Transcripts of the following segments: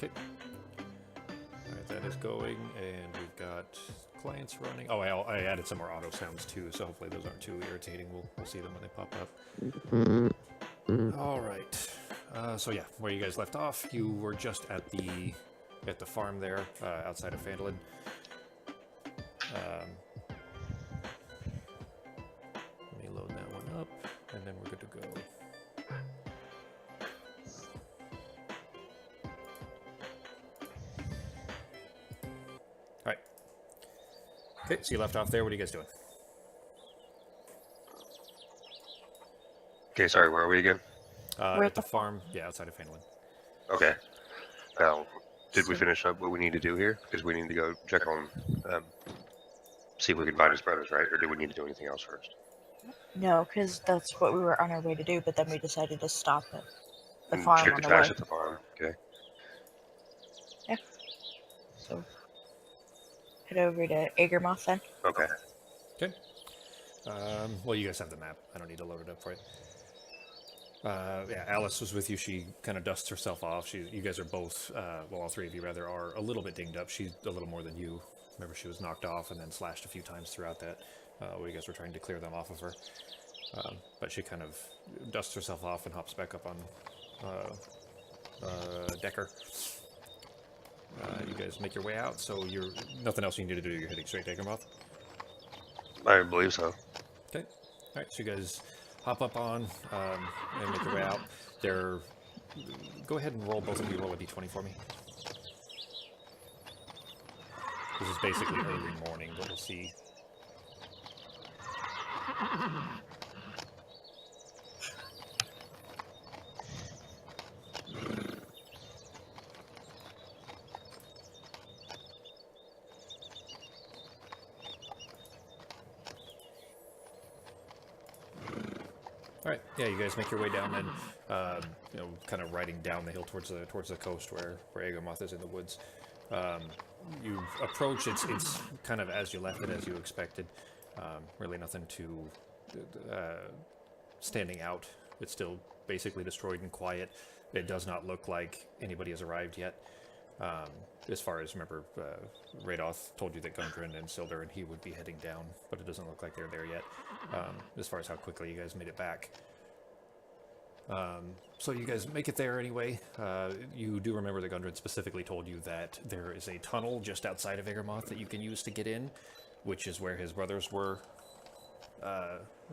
Okay. Alright, that is going, and we've got clients running. Oh, I added some more auto sounds too, so hopefully those aren't too irritating. We'll see them when they pop up. Alright. So yeah, where you guys left off, you were just at the farm there, outside of Phandalin. Let me load that one up, and then we're good to go. Alright. Okay, so you left off there. What are you guys doing? Okay, sorry, where are we again? At the farm, yeah, outside of Phandalin. Okay. Now, did we finish up what we need to do here? Because we need to go check on, see if we can find his brothers, right? Or do we need to do anything else first? No, because that's what we were on our way to do, but then we decided to stop at the And farm check on the the way. trash at the farm, okay? Yeah. So, head over to Agermoth then. Okay. Okay. Well, you guys have the map. I don't need to load it up for you. Yeah, Alice was with you. She kind of dusts herself off. You guys are both, well, all three of you rather, are a little bit dinged up. She's a little more than you. Remember, she was knocked off and then slashed a few times throughout that, where you guys were trying to clear them off of her. But she kind of dusts herself off and hops back up on Decker. You guys make your way out, so you're nothing else you need to do. You're heading straight to Agermoth. I believe so. Okay. All right. So you guys hop up on and make your way out. Go ahead and roll, both of you. Roll a d20 for me. This is basically early morning, but we'll see. All right, yeah, you guys make your way down, and kind of riding down the hill towards the coast where Agermoth is in the woods. You approach. It's kind of as you left it, as you expected. Really nothing too standing out. It's still basically destroyed and quiet. It does not look like anybody has arrived yet. As far as, remember, Radoth told you that Gundren and Sildar and he would be heading down, but it doesn't look like they're there yet, as far as how quickly you guys made it back. So you guys make it there anyway. You do remember that Gundren specifically told you that there is a tunnel just outside of Agermoth that you can use to get in, which is where his brothers were,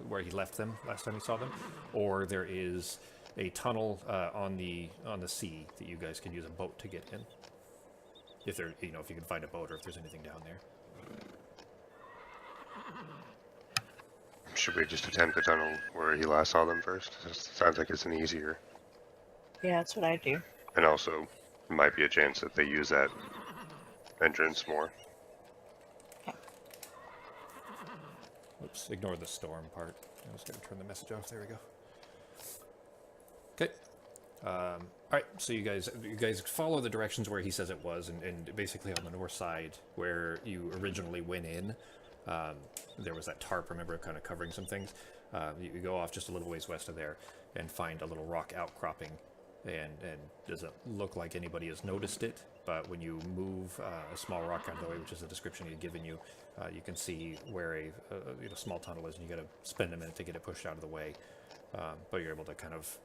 where he left them last time he saw them, or there is a tunnel on the sea that you guys can use a boat to get in. If there, if you can find a boat or if there's anything down there. Should we just attempt the tunnel where he last saw them first? It sounds like it's an easier. Yeah, that's what I do. And also, it might be a chance that they use that entrance more. Okay. Oops, ignore the storm part. I was going to turn the message off. There we go. Okay. Alright, so you guys follow the directions where he says it was, and basically on the north side where you originally went in, there was that tarp, remember, kind of covering some things. You go off just a little ways west of there and find a little rock outcropping, and doesn't look like anybody has noticed it, but when you move a small rock out of the way, which is the description he'd given you, you can see where a small tunnel is, and you got to spend a minute to get it pushed out of the way, but you're able to kind of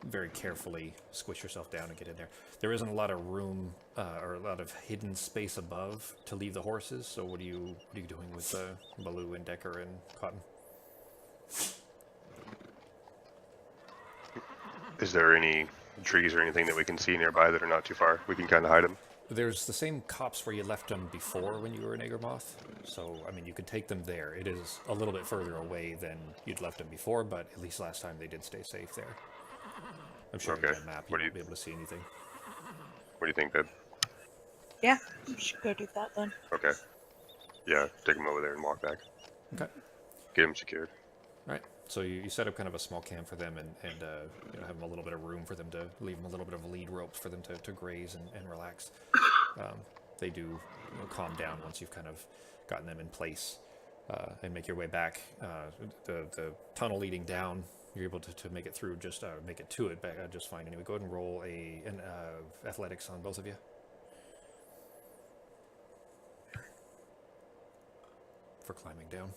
very carefully squish yourself down and get in there. There isn't a lot of room or a lot of hidden space above to leave the horses. So what are you doing with Baloo and Decker and Cotton? Is there any trees or anything that we can see nearby that are not too far? We can kind of hide them. There's the same copse where you left them before when you were in Agermoth. So, I mean, you could take them there. It is a little bit further away than you'd left them before, but at least last time they did stay safe there. I'm sure Okay. with that map you won't be able to see anything. What do you think, Bib? Yeah, we should go do that then. Okay. Yeah, take them over there and walk back. Okay. Get them secured. Right. So you set up kind of a small camp for them and have them a little bit of room for them to leave them a little bit of lead ropes for them to graze and relax. They do calm down once you've kind of gotten them in place and make your way back. The tunnel leading down you're able to make it through, just make it to it just fine. Anyway, go ahead and roll an athletics on both of you. For climbing down.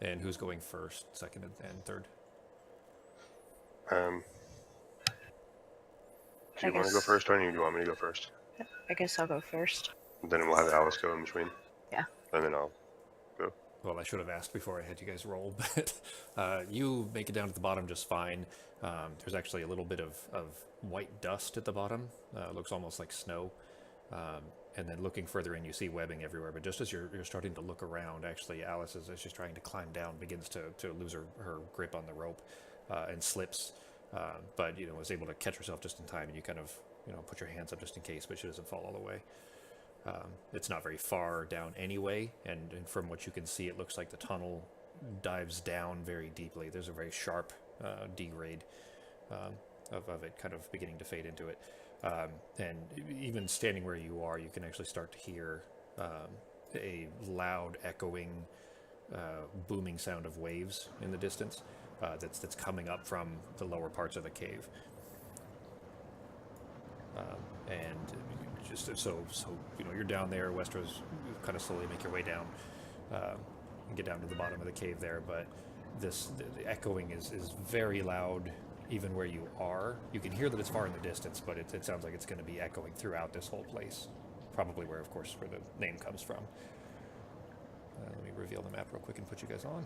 And who's going first, second, and third? Do you I want to go guess- first, or do you want me to go first? I guess I'll go first. Then we'll have Alice go in between. Yeah. And then I'll go. Well, I should have asked before I had you guys roll, but you make it down to the bottom just fine. There's actually a little bit of white dust at the bottom. Looks almost like snow. And then looking further in, you see webbing everywhere. But just as you're starting to look around, actually, Alice, as she's trying to climb down, begins to lose her grip on the rope and slips. But, was able to catch herself just in time, and you kind of, put your hands up just in case, but she doesn't fall all the way. It's not very far down anyway, and from what you can see, it looks like the tunnel dives down very deeply. There's a very sharp degrade of it kind of beginning to fade into it. And even standing where you are, you can actually start to hear a loud, echoing, booming sound of waves in the distance that's coming up from the lower parts of the cave. And just so you're down there. Westeros, kind of slowly make your way down and get down to the bottom of the cave there. But the echoing is very loud, even where you are. You can hear that it's far in the distance, but it sounds like it's going to be echoing throughout this whole place. Probably where the name comes from. Let me reveal the map real quick and put you guys on.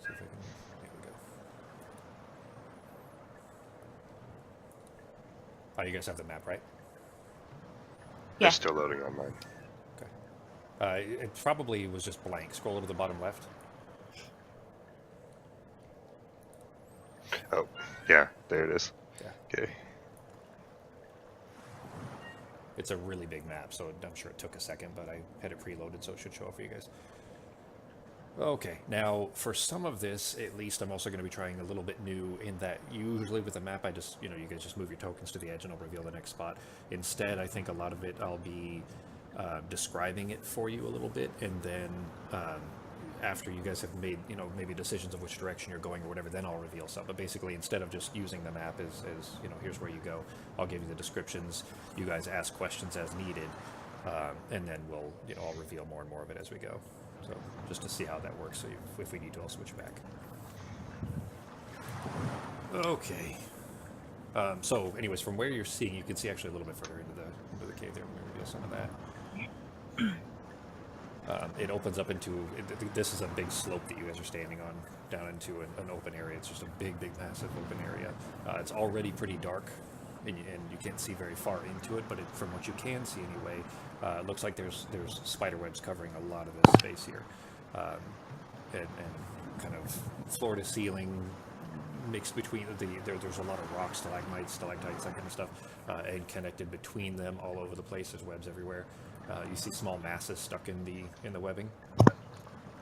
See if I can. There we go. Oh, you guys have the map, right? Yeah. It's still loading on mine. It probably was just blank. Scroll to the bottom left. Oh, yeah, there it is. Yeah. Okay. It's a really big map, so I'm sure it took a second, but I had it preloaded, so it should show up for you guys. Okay, now for some of this, at least, I'm also going to be trying a little bit new in that usually with a map, I just, you guys just move your tokens to the edge and it'll reveal the next spot. Instead, I think a lot of it I'll be describing it for you a little bit, and then after you guys have made, maybe decisions of which direction you're going or whatever, then I'll reveal some. But basically, instead of just using the map as here's where you go, I'll give you the descriptions. You guys ask questions as needed, and then we'll, I'll reveal more and more of it as we go. So just to see how that works. So if we need to, I'll switch back. Okay. So, anyways, from where you're seeing, you can see actually a little bit further into the cave there. Let me reveal some of that. It opens up into, this is a big slope that you guys are standing on, down into an open area. It's just a big, massive open area. It's already pretty dark, and you can't see very far into it, but from what you can see anyway, it looks like there's spider webs covering a lot of this space here. And kind of floor to ceiling, mixed between there's a lot of rocks, stalagmites, stalactites, that kind of stuff, and connected between them all over the place. There's webs everywhere. You see small masses stuck in the webbing,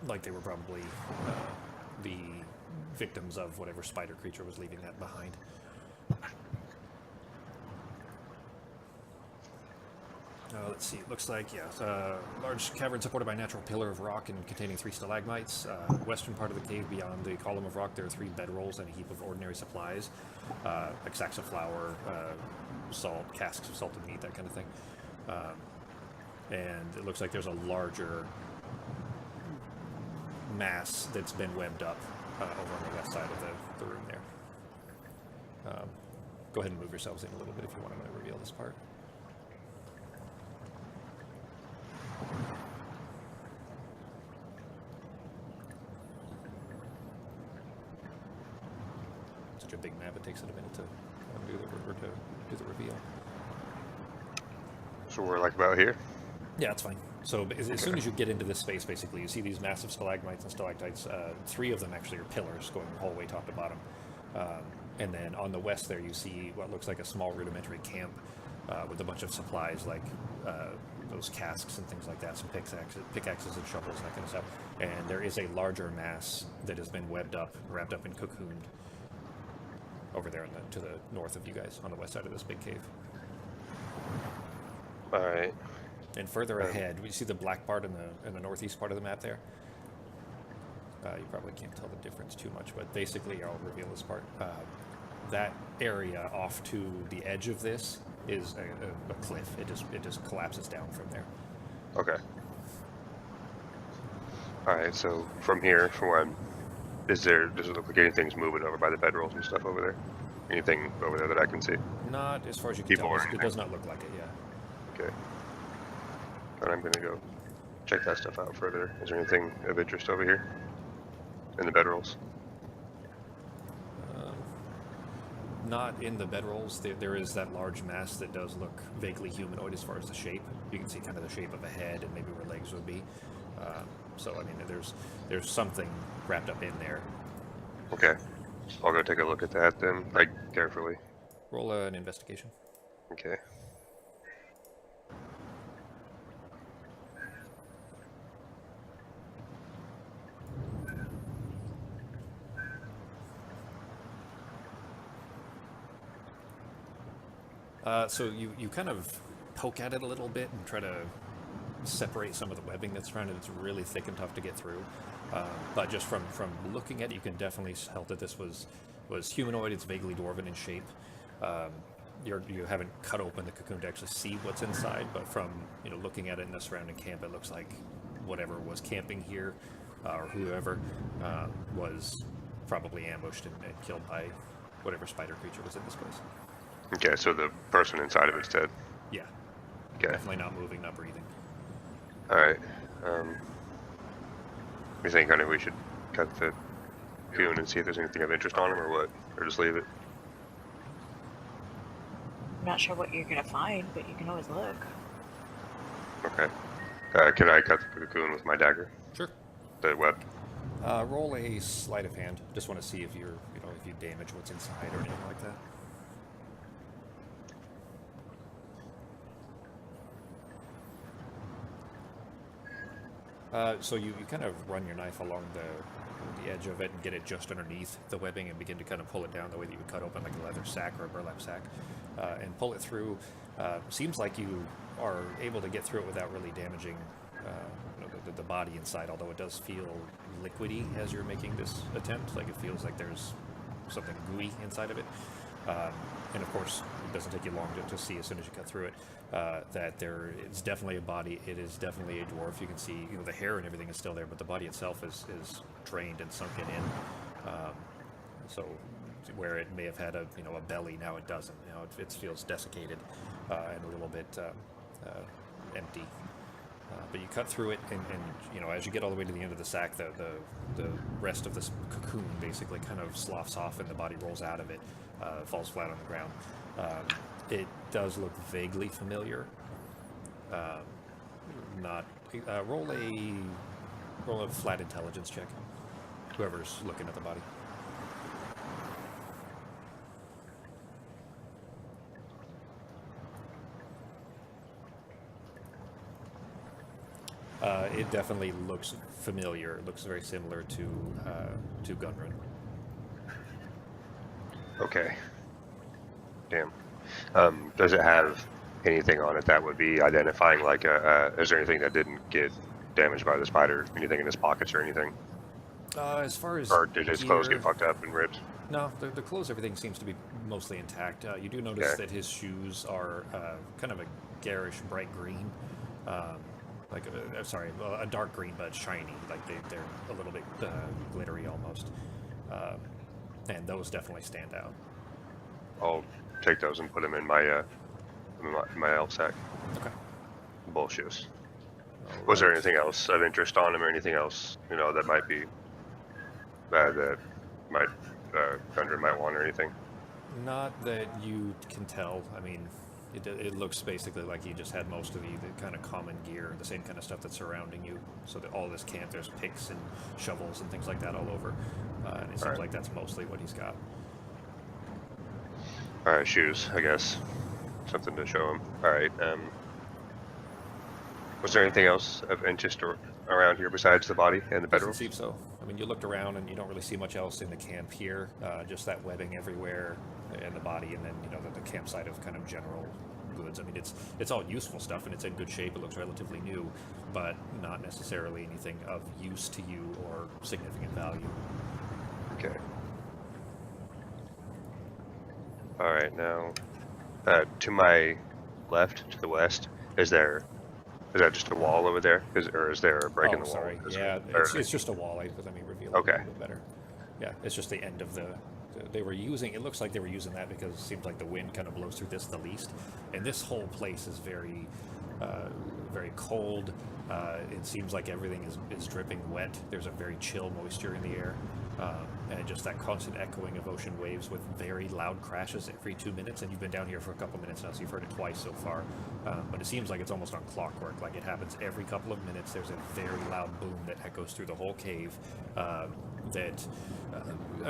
like they were probably the victims of whatever spider creature was leaving that behind. Let's see, it looks like, large cavern supported by a natural pillar of rock and containing 3 stalagmites. Western part of the cave, beyond the column of rock, there are 3 bedrolls and a heap of ordinary supplies, like sacks of flour, salt, casks of salted meat, that kind of thing. And it looks like there's a larger mass that's been webbed up over on the west side of the room there. Go ahead and move yourselves in a little bit if you want to reveal this part. Such a big map, it takes it a minute to do the reveal. So we're like about here? Yeah, that's fine. So as soon as you get into this space, basically, you see these massive stalagmites and stalactites. 3 of them actually are pillars going the whole way top to bottom. And then on the west there, you see what looks like a small rudimentary camp with a bunch of supplies like those casks and things like that, some pickaxes and shovels and that kind of stuff. And there is a larger mass that has been wrapped up and cocooned over there to the north of you guys, on the west side of this big cave. All right. And further ahead, you see the black part in the northeast part of the map there? You probably can't tell the difference too much, but basically I'll reveal this part. That area off to the edge of this is a cliff. It just collapses down from there. Okay. All right. So from here, from where I'm, does it look like anything's moving over by the bedrolls and stuff over there? Anything over there that I can see? Not as far as you can People tell. or It anything? does not look like it, yeah. Okay. And I'm gonna go check that stuff out further. Is there anything of interest over here in the bedrolls? Not in the bedrolls. There is that large mass that does look vaguely humanoid as far as the shape. You can see kind of the shape of a head and maybe where legs would be. So I mean, there's something wrapped up in there. Okay. I'll go take a look at that then, like carefully. Roll an investigation. Okay. So you kind of poke at it a little bit and try to separate some of the webbing that's around it. It's really thick and tough to get through. But just from looking at it, you can definitely tell that this was humanoid. It's vaguely dwarven in shape. You haven't cut open the cocoon to actually see what's inside, but from looking at it in the surrounding camp, it looks like whatever was camping here, or whoever, was probably ambushed and killed by whatever spider creature was in this place. Okay, so the person inside of it's dead. Yeah. Okay. Definitely not moving, not breathing. All right. You think kind of we should cut the cocoon and see if there's anything of interest on him, or what, or just leave it? I'm not sure what you're gonna find, but you can always look. Okay. Can I cut the cocoon with my dagger? Sure. The web. Roll a sleight of hand. Just want to see if you're, if you damage what's inside or anything like that. So you kind of run your knife along the edge of it and get it just underneath the webbing and begin to kind of pull it down the way that you would cut open like a leather sack or a burlap sack, and pull it through. Seems like you are able to get through it without really damaging the body inside, although it does feel liquidy as you're making this attempt. Like it feels like there's something gooey inside of it. And of course, it doesn't take you long to see as soon as you cut through it that it's definitely a body. It is definitely a dwarf. You can see, the hair and everything is still there, but the body itself is drained and sunken in. So where it may have had a belly, now it doesn't. It feels desiccated and a little bit empty. But you cut through it, and as you get all the way to the end of the sack, the rest of this cocoon basically kind of sloughs off, and the body rolls out of it, falls flat on the ground. It does look vaguely familiar. Roll a flat intelligence check. Whoever's looking at the body. It definitely looks familiar. It looks very similar to Gunrun. Okay. Damn. Does it have anything on it that would be identifying, like, is there anything that didn't get damaged by the spider? Anything in his pockets or anything? As far as Or did his clothes gear- get fucked up and ripped? No, the clothes, everything seems to be mostly intact. You do notice Okay. that his shoes are kind of a garish bright green. A dark green, but shiny. Like they're a little bit glittery almost. And those definitely stand out. I'll take those and put them in my my elf sack. Okay. Bull shoes. All Was there right. anything else of interest on him, or anything else that might be that might Gundren might want, or anything? Not that you can tell. I mean, it looks basically like he just had most of the kind of common gear, the same kind of stuff that's surrounding you. So that all this camp, there's picks and shovels and things like that all over. And it seems Alright. like that's mostly what he's got. All right, shoes, I guess. Something to show him. All right. Was there anything else of interest around here besides the body and the Doesn't bedroom? seem so. I mean, you looked around and you don't really see much else in the camp here. Just that webbing everywhere and the body, and then the campsite of kind of general goods. I mean, it's all useful stuff and it's in good shape. It looks relatively new, but not necessarily anything of use to you or significant value. Okay. All right, now to my left, to the west, is that just a wall over there? Or is there a break in the wall? Sorry. Yeah, it's just a wall. Let me reveal it Okay. a little bit better. Yeah, it's just the end of they were using, it looks like they were using that because it seems like the wind kind of blows through this the least. And this whole place is very, very cold. It seems like everything is dripping wet. There's a very chill moisture in the air. And just that constant echoing of ocean waves with very loud crashes every 2 minutes. And you've been down here for a couple minutes now, so you've heard it twice so far. But it seems like it's almost on clockwork. Like it happens every couple of minutes. There's a very loud boom that echoes through the whole cave. I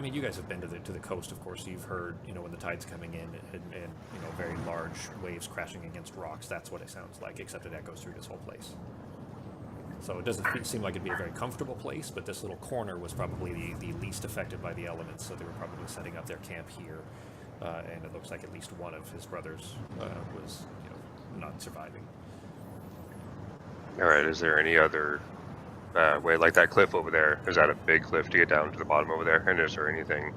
mean, you guys have been to the coast, of course. So you've heard, when the tide's coming in and very large waves crashing against rocks. That's what it sounds like, except it echoes through this whole place. So it doesn't seem like it'd be a very comfortable place, but this little corner was probably the least affected by the elements, so they were probably setting up their camp here. And it looks like at least one of his brothers was, not surviving. All right, is there any other way, like that cliff over there? Is that a big cliff to get down to the bottom over there? And is there anything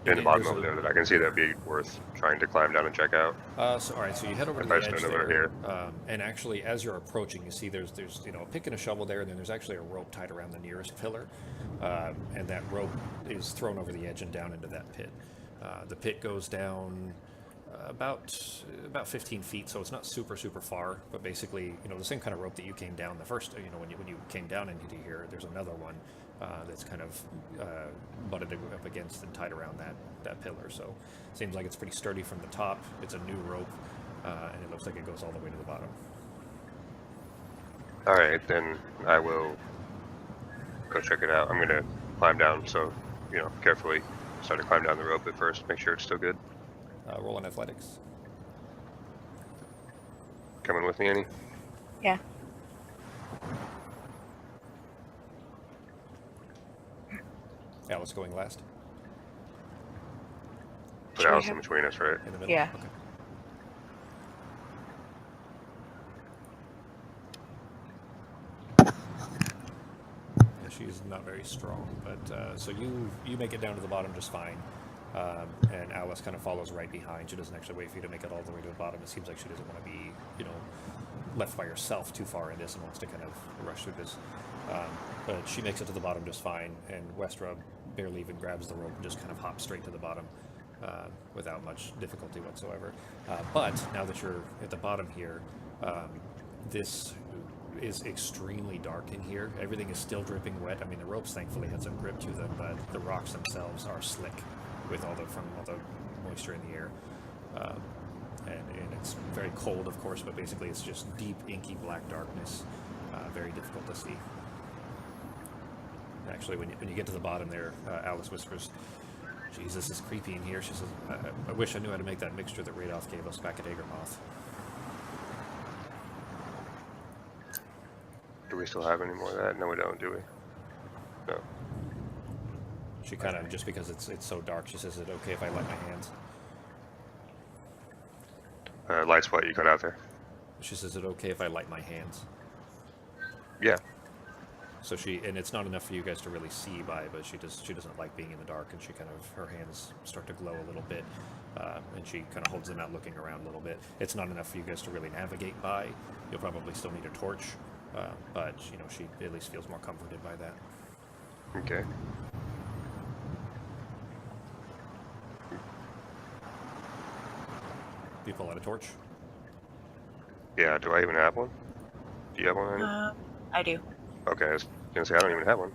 in the bottom over there that I can see that'd be worth trying to climb down and check out? All right, so you head over to the edge there, here. And actually, as you're approaching, you see there's a pick and a shovel there, and then there's actually a rope tied around the nearest pillar, and that rope is thrown over the edge and down into that pit. The pit goes down about 15 feet, so it's not super far, but basically, the same kind of rope that you came down the first, when you came down into here, there's another one that's kind of butted up against and tied around that pillar. So seems like it's pretty sturdy from the top. It's a new rope, and it looks like it goes all the way to the bottom. All right, then I will go check it out. I'm gonna climb down, so carefully start to climb down the rope at first, make sure it's still good. Roll on athletics. Coming with me, Annie? Yeah. Alice going last. Put Alice in between us, right? In the middle? Yeah. Okay. Yeah, she's not very strong, but so you make it down to the bottom just fine. And Alice kind of follows right behind. She doesn't actually wait for you to make it all the way to the bottom. It seems like she doesn't want to be, left by herself too far in this and wants to kind of rush through this. But she makes it to the bottom just fine, and Westra barely even grabs the rope and just kind of hops straight to the bottom without much difficulty whatsoever. But now that you're at the bottom here, this is extremely dark in here. Everything is still dripping wet. I mean, the ropes thankfully had some grip to them, but the rocks themselves are slick with all the moisture in the air. And it's very cold, of course, but basically it's just deep, inky black darkness. Very difficult to see. Actually, when you get to the bottom there, Alice whispers, "Geez, this is creepy in here." She says, I wish I knew how to make that mixture that Radoff gave us back at Agermoth." Do we still have any more of that? No, we don't, do we? No. She kind of, just because it's so dark, she says, "Is it okay if I light my hands?" Lights what you cut out there? She says, "Is it okay if I light my hands?" Yeah. So and it's not enough for you guys to really see by, but she doesn't like being in the dark, and she kind of, her hands start to glow a little bit, and she kind of holds them out, looking around a little bit. It's not enough for you guys to really navigate by. You'll probably still need a torch, but she at least feels more comforted by that. Okay. Do you pull out a torch? Yeah, do I even have one? Do you have one, Annie? I do. Okay, I was gonna say I don't even have one.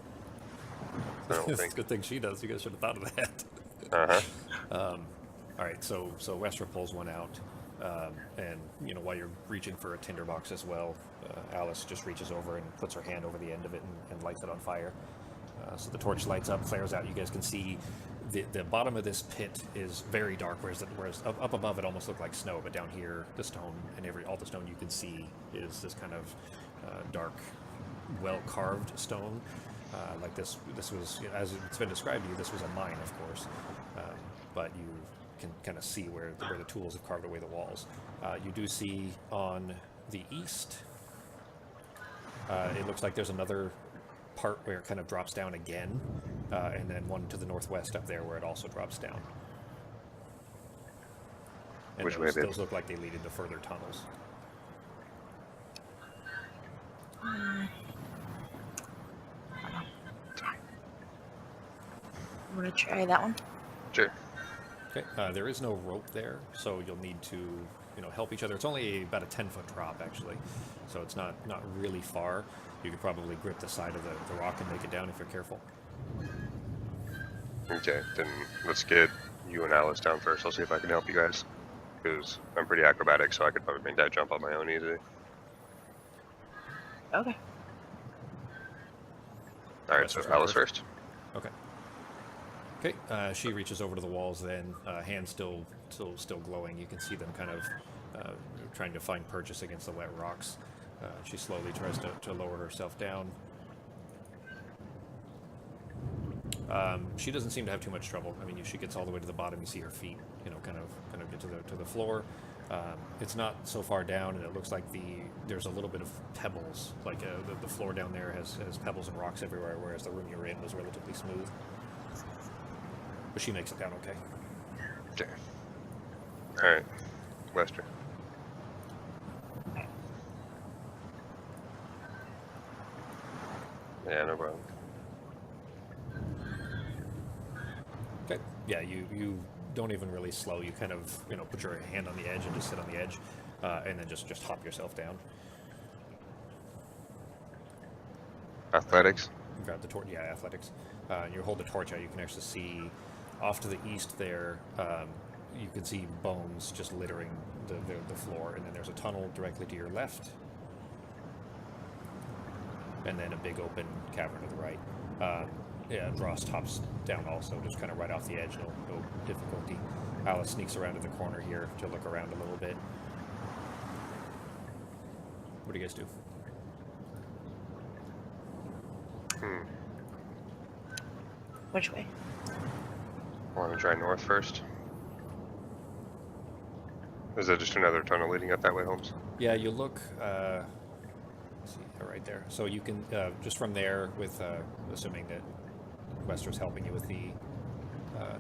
I don't It's a think. good thing she does. You guys should have thought of that. Uh-huh. All right, so Westra pulls one out, and while you're reaching for a tinderbox as well, Alice just reaches over and puts her hand over the end of it and lights it on fire. So the torch lights up, flares out. You guys can see the bottom of this pit is very dark, whereas up above it almost looked like snow, but down here the stone and all the stone you can see is this kind of dark well carved stone. Like this was, you know, as it's been described to you, this was a mine, of course, but you can kind of see where the tools have carved away the walls. You do see on the east, it looks like there's another part where it kind of drops down again, and then one to the northwest up there where it also drops down. And Which way those, they- those look like they lead into further tunnels. I'm gonna try that one. Sure. Okay, there is no rope there, so you'll need to, you know, help each other. It's only about a 10-foot drop, actually, so it's not really far. You could probably grip the side of the rock and make it down if you're careful. Okay, then let's get you and Alice down first. I'll see if I can help you guys. Because I'm pretty acrobatic, so I could probably make that jump on my own easily. Okay. Alright, so Alice first. Okay. Okay, she reaches over to the walls then, hands still glowing. You can see them kind of trying to find purchase against the wet rocks. She slowly tries to lower herself down. She doesn't seem to have too much trouble. I mean, she gets all the way to the bottom. You see her feet, you know, kind of get to the floor. It's not so far down, and it looks like there's a little bit of pebbles. Like the floor down there has pebbles and rocks everywhere, whereas the room you're in was relatively smooth. But she makes it down okay. Okay. Alright, Lester. Yeah, no problem. Okay. Yeah, you don't even really slow. You kind of, you know, put your hand on the edge and just sit on the edge, and then just hop yourself down. Athletics? Grab the torch. Yeah, athletics. You hold the torch out. You can actually see off to the east there. You can see bones just littering the floor, and then there's a tunnel directly to your left, and then a big open cavern to the right. Yeah, Dross hops down also, just kind of right off the edge, no difficulty. Alice sneaks around to the corner here to look around a little bit. What do you guys do? Which way? Want to try north first? Is that just another tunnel leading up that way, Holmes? Yeah, you look, let's see, right there. So you can, just from there, with, assuming that Wester's helping you with the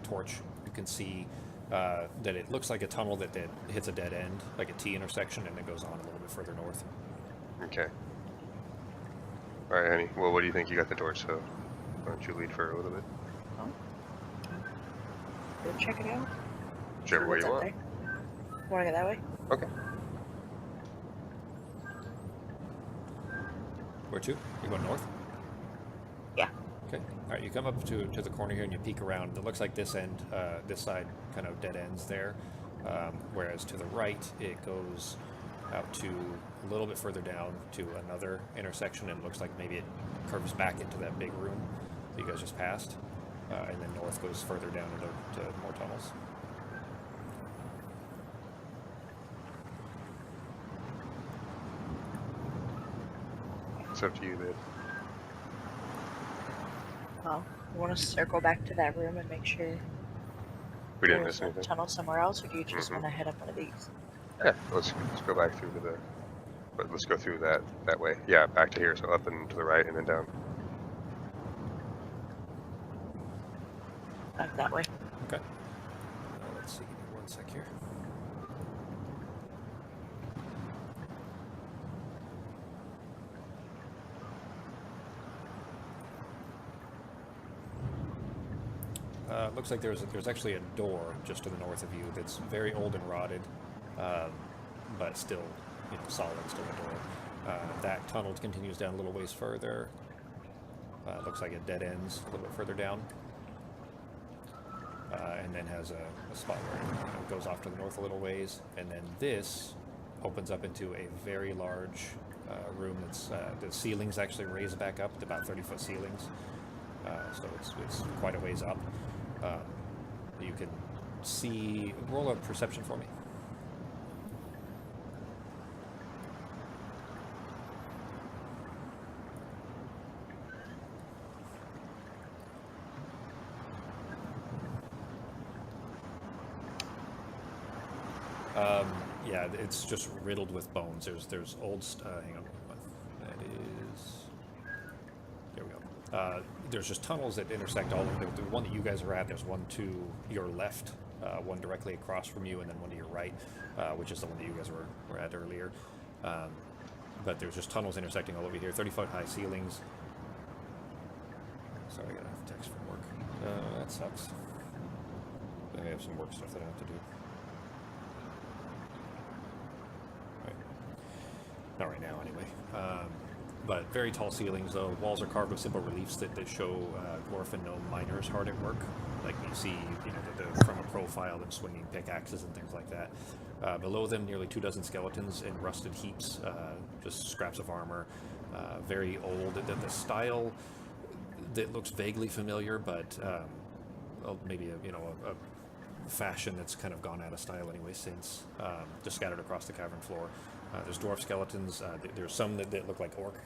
torch, you can see that it looks like a tunnel that hits a dead end, like a T intersection, and then goes on a little bit further north. Okay. Alright, honey. Well, what do you think? You got the torch, so why don't you lead for a little bit? Oh. Go check it out. Whichever way you want. Wanna go that way? Okay. Where to? You going north? Yeah. Okay. All right. You come up to the corner here and you peek around. It looks like this end, this side, kind of dead ends there, whereas to the right it goes out to a little bit further down to another intersection, and it looks like maybe it curves back into that big room that you guys just passed, and then north goes further down to more tunnels. It's up to you, babe. Well, you want to circle back to that room and make sure We didn't there's miss a anything. tunnel somewhere else, or do you just Mhm. want to head up one of these? Yeah, let's go back through to the. But let's go through that way. Yeah, back to here. So up and to the right, and then down. Back that way. Okay. Let's see. Give me one sec here. Looks like there's actually a door just to the north of you that's very old and rotted, but still, you know, solid, still a door. That tunnel continues down a little ways further. Looks like it dead ends a little bit further down, and then has a spot where it goes off to the north a little ways, and then this opens up into a very large room that's the ceilings actually raise back up to about 30-foot ceilings, so it's quite a ways up. You can see. Roll a perception for me. Yeah, it's just riddled with bones. There's old. Hang on. That is. There we go. There's just tunnels that intersect all of them. The one that you guys are at, there's one to your left, one directly across from you, and then one to your right, which is the one that you guys were at earlier. But there's just tunnels intersecting all over here. 30-foot high ceilings. Sorry, I got a text from work. That sucks. I have some work stuff that I have to do. Not right now, anyway. But very tall ceilings, though. Walls are carved with simple reliefs that show dwarf and gnome miners hard at work. Like you see, from a profile, them swinging pickaxes and things like that. Below them, nearly 24 skeletons in rusted heaps, just scraps of armor. Very old. The style that looks vaguely familiar, but maybe a fashion that's kind of gone out of style anyway since. Just scattered across the cavern floor. There's dwarf skeletons. There's some that look like orc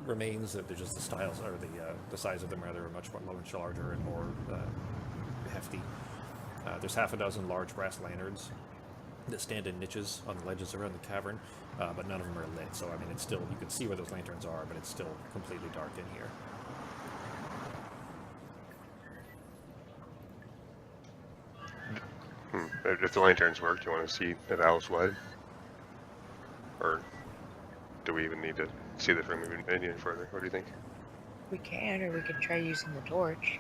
remains. They're just the styles, or the size of them rather, are much larger and more hefty. There's half a dozen large brass lanterns that stand in niches on the ledges around the cavern, but none of them are lit. So I mean, it's still, you can see where those lanterns are, but it's still completely dark in here. If the lanterns work, do you want to see if Alice wide? Or do we even need to see the frame any further? What do you think? We can, or we can try using the torch.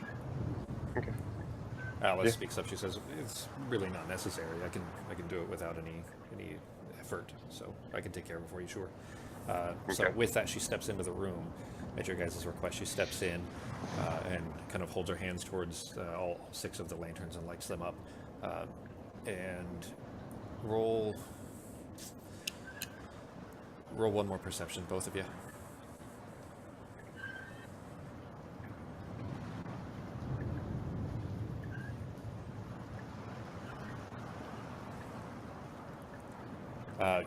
Okay. Alice speaks up. She says, "It's really not necessary. I can do it without any effort. So I can take care of it for you, sure." So with that, she steps into the room. At your guys' request, she steps in and kind of holds her hands towards all 6 of the lanterns and lights them up. And roll one more perception, both of you.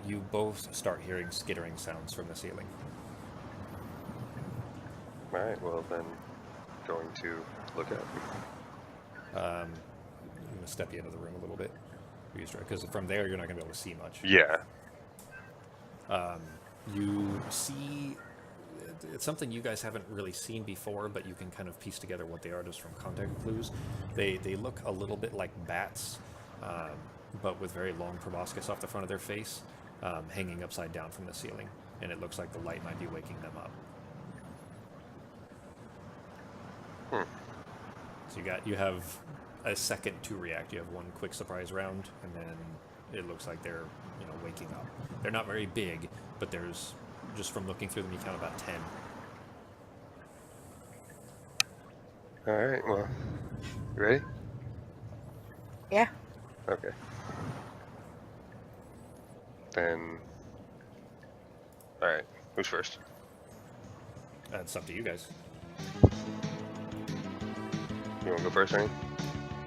You both start hearing skittering sounds from the ceiling. Alright, well then, going to look at it. I'm going to step you into the room a little bit. Because from there, you're not going to be able to see much. Yeah. You see, it's something you guys haven't really seen before, but you can kind of piece together what they are just from contact clues. They look a little bit like bats, but with very long proboscis off the front of their face, hanging upside down from the ceiling. And it looks like the light might be waking them up. So you have a second to react. You have one quick surprise round, and then it looks like they're waking up. They're not very big, but there's, just from looking through them, you count about 10. Alright, well, you ready? Yeah. Okay. Then, alright, who's first? It's up to you guys. You want to go first, Ernie?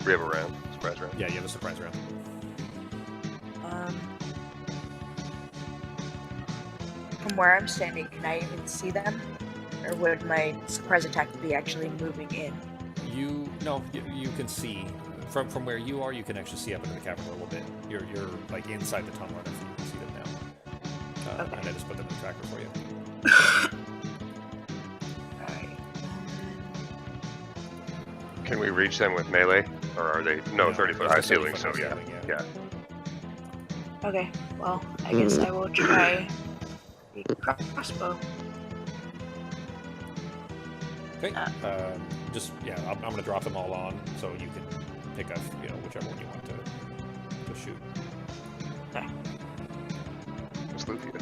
We have a round, surprise round. Yeah, you have a surprise round. From where I'm standing, can I even see them? Or would my surprise attack be actually moving in? You can see from where you are. You can actually see up into the cavern a little bit. You're like inside the tunnel, and you can see them now. Okay. And I just put them in the tracker for you. Alright. Can we reach them with melee? Or are they... No, 30-foot high ceiling, so yeah. Yeah. Okay, well, I guess I will try the crossbow. Okay. I'm going to drop them all on, so you can pick up, whichever one you want to shoot. Okay. It's Luthia.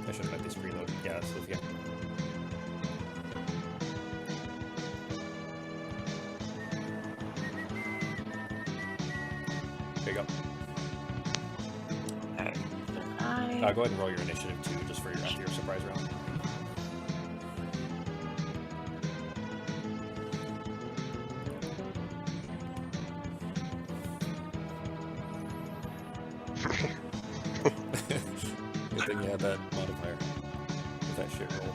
I should have had this preload. Yeah, it's Luthia. There you go. Alright. Go ahead and roll your initiative too, just for after your surprise round. Good thing you had that modifier with that shit roll.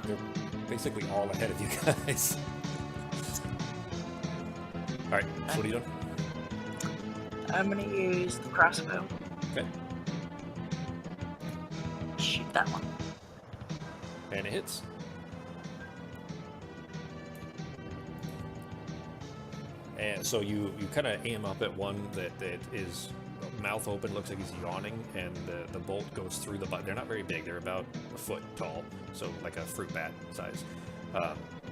They're basically all ahead of you guys. Alright, so what are you doing? I'm gonna use the crossbow. Okay. Shoot that one. And it hits. And so you kind of aim up at one that is mouth open, looks like he's yawning, and the bolt goes through the butt. They're not very big. They're about a foot tall, so like a fruit bat size.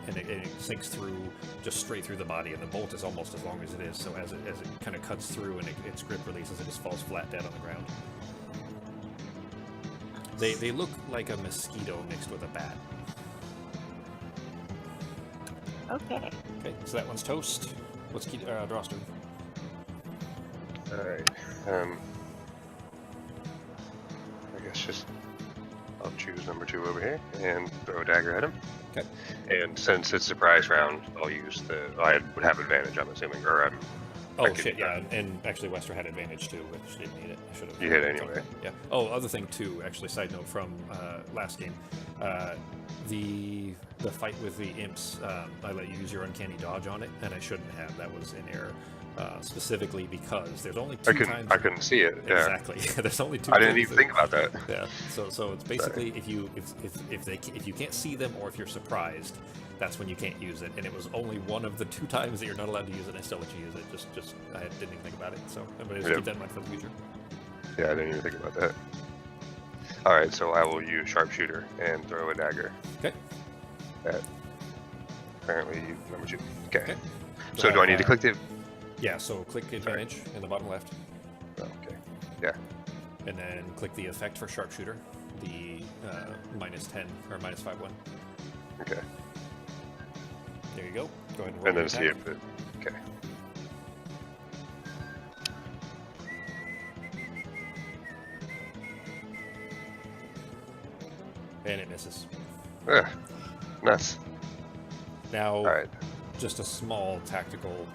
And it sinks through, just straight through the body, and the bolt is almost as long as it is, so as it kind of cuts through and its grip releases, it just falls flat down on the ground. They look like a mosquito mixed with a bat. Okay. Okay, so that one's toast. Let's keep Droster. Alright. I guess just I'll choose number 2 over here and throw a dagger at him. Okay. And since it's surprise round, I'll use I would have advantage, I'm assuming, or Oh shit, yeah, and actually Wester had advantage too, which didn't need it. I should have. You hit anyway. Yeah. Oh, other thing too, actually, side note from last game, the fight with the imps, I let you use your uncanny dodge on it, and I shouldn't have. That was in error, specifically because there's only two times. I couldn't see it. Yeah. Exactly. There's only 2. I didn't even think about that. Yeah. So it's basically if you can't see them or if you're surprised, that's when you can't use it. And it was only one of the 2 times that you're not allowed to use it, and I still let you use it. Just I didn't even think about it. So everybody just keep that in mind for the future. Yeah, I didn't even think about that. Alright, so I will use sharpshooter and throw a dagger. Okay. At apparently number 2. Okay. Okay. So do I need to click the... Yeah, so click advantage in the bottom left. Oh, okay. Yeah. And then click the effect for sharpshooter, the -10 or -5 one. Okay. There you go. Go ahead and roll. And then your see attack. if it... Okay. And it misses. Ugh. Nuts. Now, Alright. just a small tactical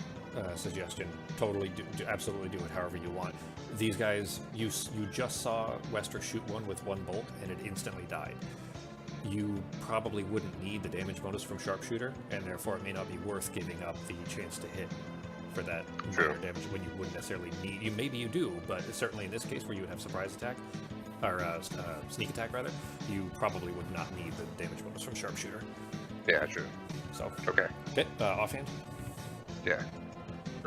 suggestion. Totally, absolutely do it however you want. These guys, you just saw Wester shoot one with 1 bolt, and it instantly died. You probably wouldn't need the damage bonus from sharpshooter, and therefore it may not be worth giving up the chance to hit for that minor damage when you wouldn't necessarily need. Maybe you do, but certainly in this case where you would have surprise attack or sneak attack rather, you probably would not need the damage bonus from sharpshooter. Yeah, true. So Okay. okay, offhand. Yeah.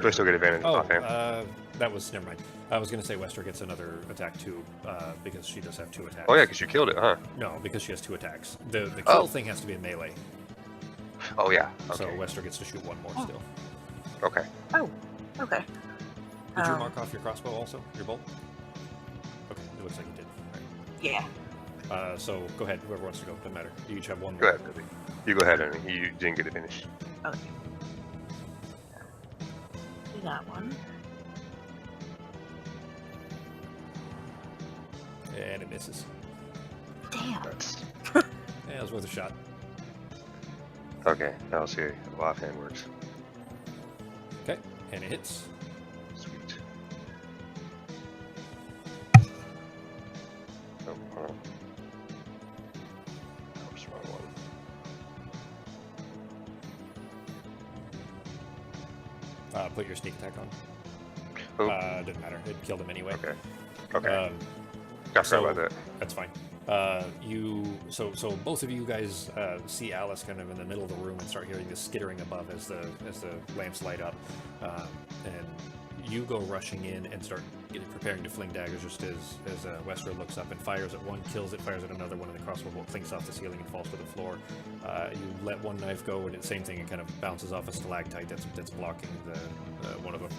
Do I still get advantage offhand? That was never mind. I was gonna say Wester gets another attack too, because she does have 2 attacks. Oh yeah, because you killed it, huh? No, because she has 2 attacks. The kill thing has to be in melee. Oh yeah. Okay. So Wester gets to shoot 1 more still. Okay. Oh, okay. Did you mark off your crossbow also? Your bolt? Okay, it looks like you did. Right. Yeah. So go ahead, whoever wants to go, doesn't matter. You each have 1 Go more. ahead, Billy. You go ahead, and you didn't get it finished. Okay. Do that one. And it misses. Damn. That's... Yeah, it was worth a shot. Okay, I'll see how offhand works. Okay, and it hits. Sweet. Oh, hold on. That was the wrong one. Put your sneak attack on. Oh. Didn't matter. It killed him anyway. Okay. Okay. So Sorry about that. that's fine. So both of you guys see Alice kind of in the middle of the room and start hearing this skittering above as the lamps light up, and you go rushing in and start preparing to fling daggers just as Wester looks up and fires at one, kills it, fires at another one, and the crossbow bolt clinks off the ceiling and falls to the floor. You let one knife go, and it's the same thing. It kind of bounces off a stalactite that's blocking one of them,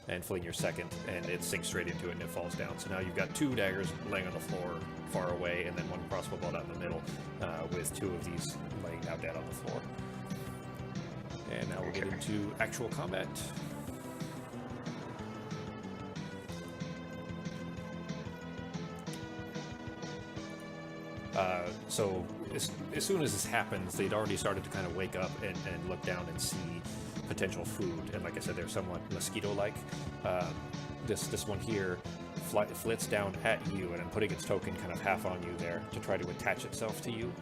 and fling your second, and it sinks straight into it and it falls down. So now you've got 2 daggers laying on the floor far away, and then 1 crossbow bolt out in the middle, with 2 of these laying now dead on the floor. And now we'll get into actual combat. So as soon as this happens, they'd already started to kind of wake up and look down and see potential food. And like I said, they're somewhat mosquito-like. This one here flits down at you, and I'm putting its token kind of half on you there to try to attach itself to you.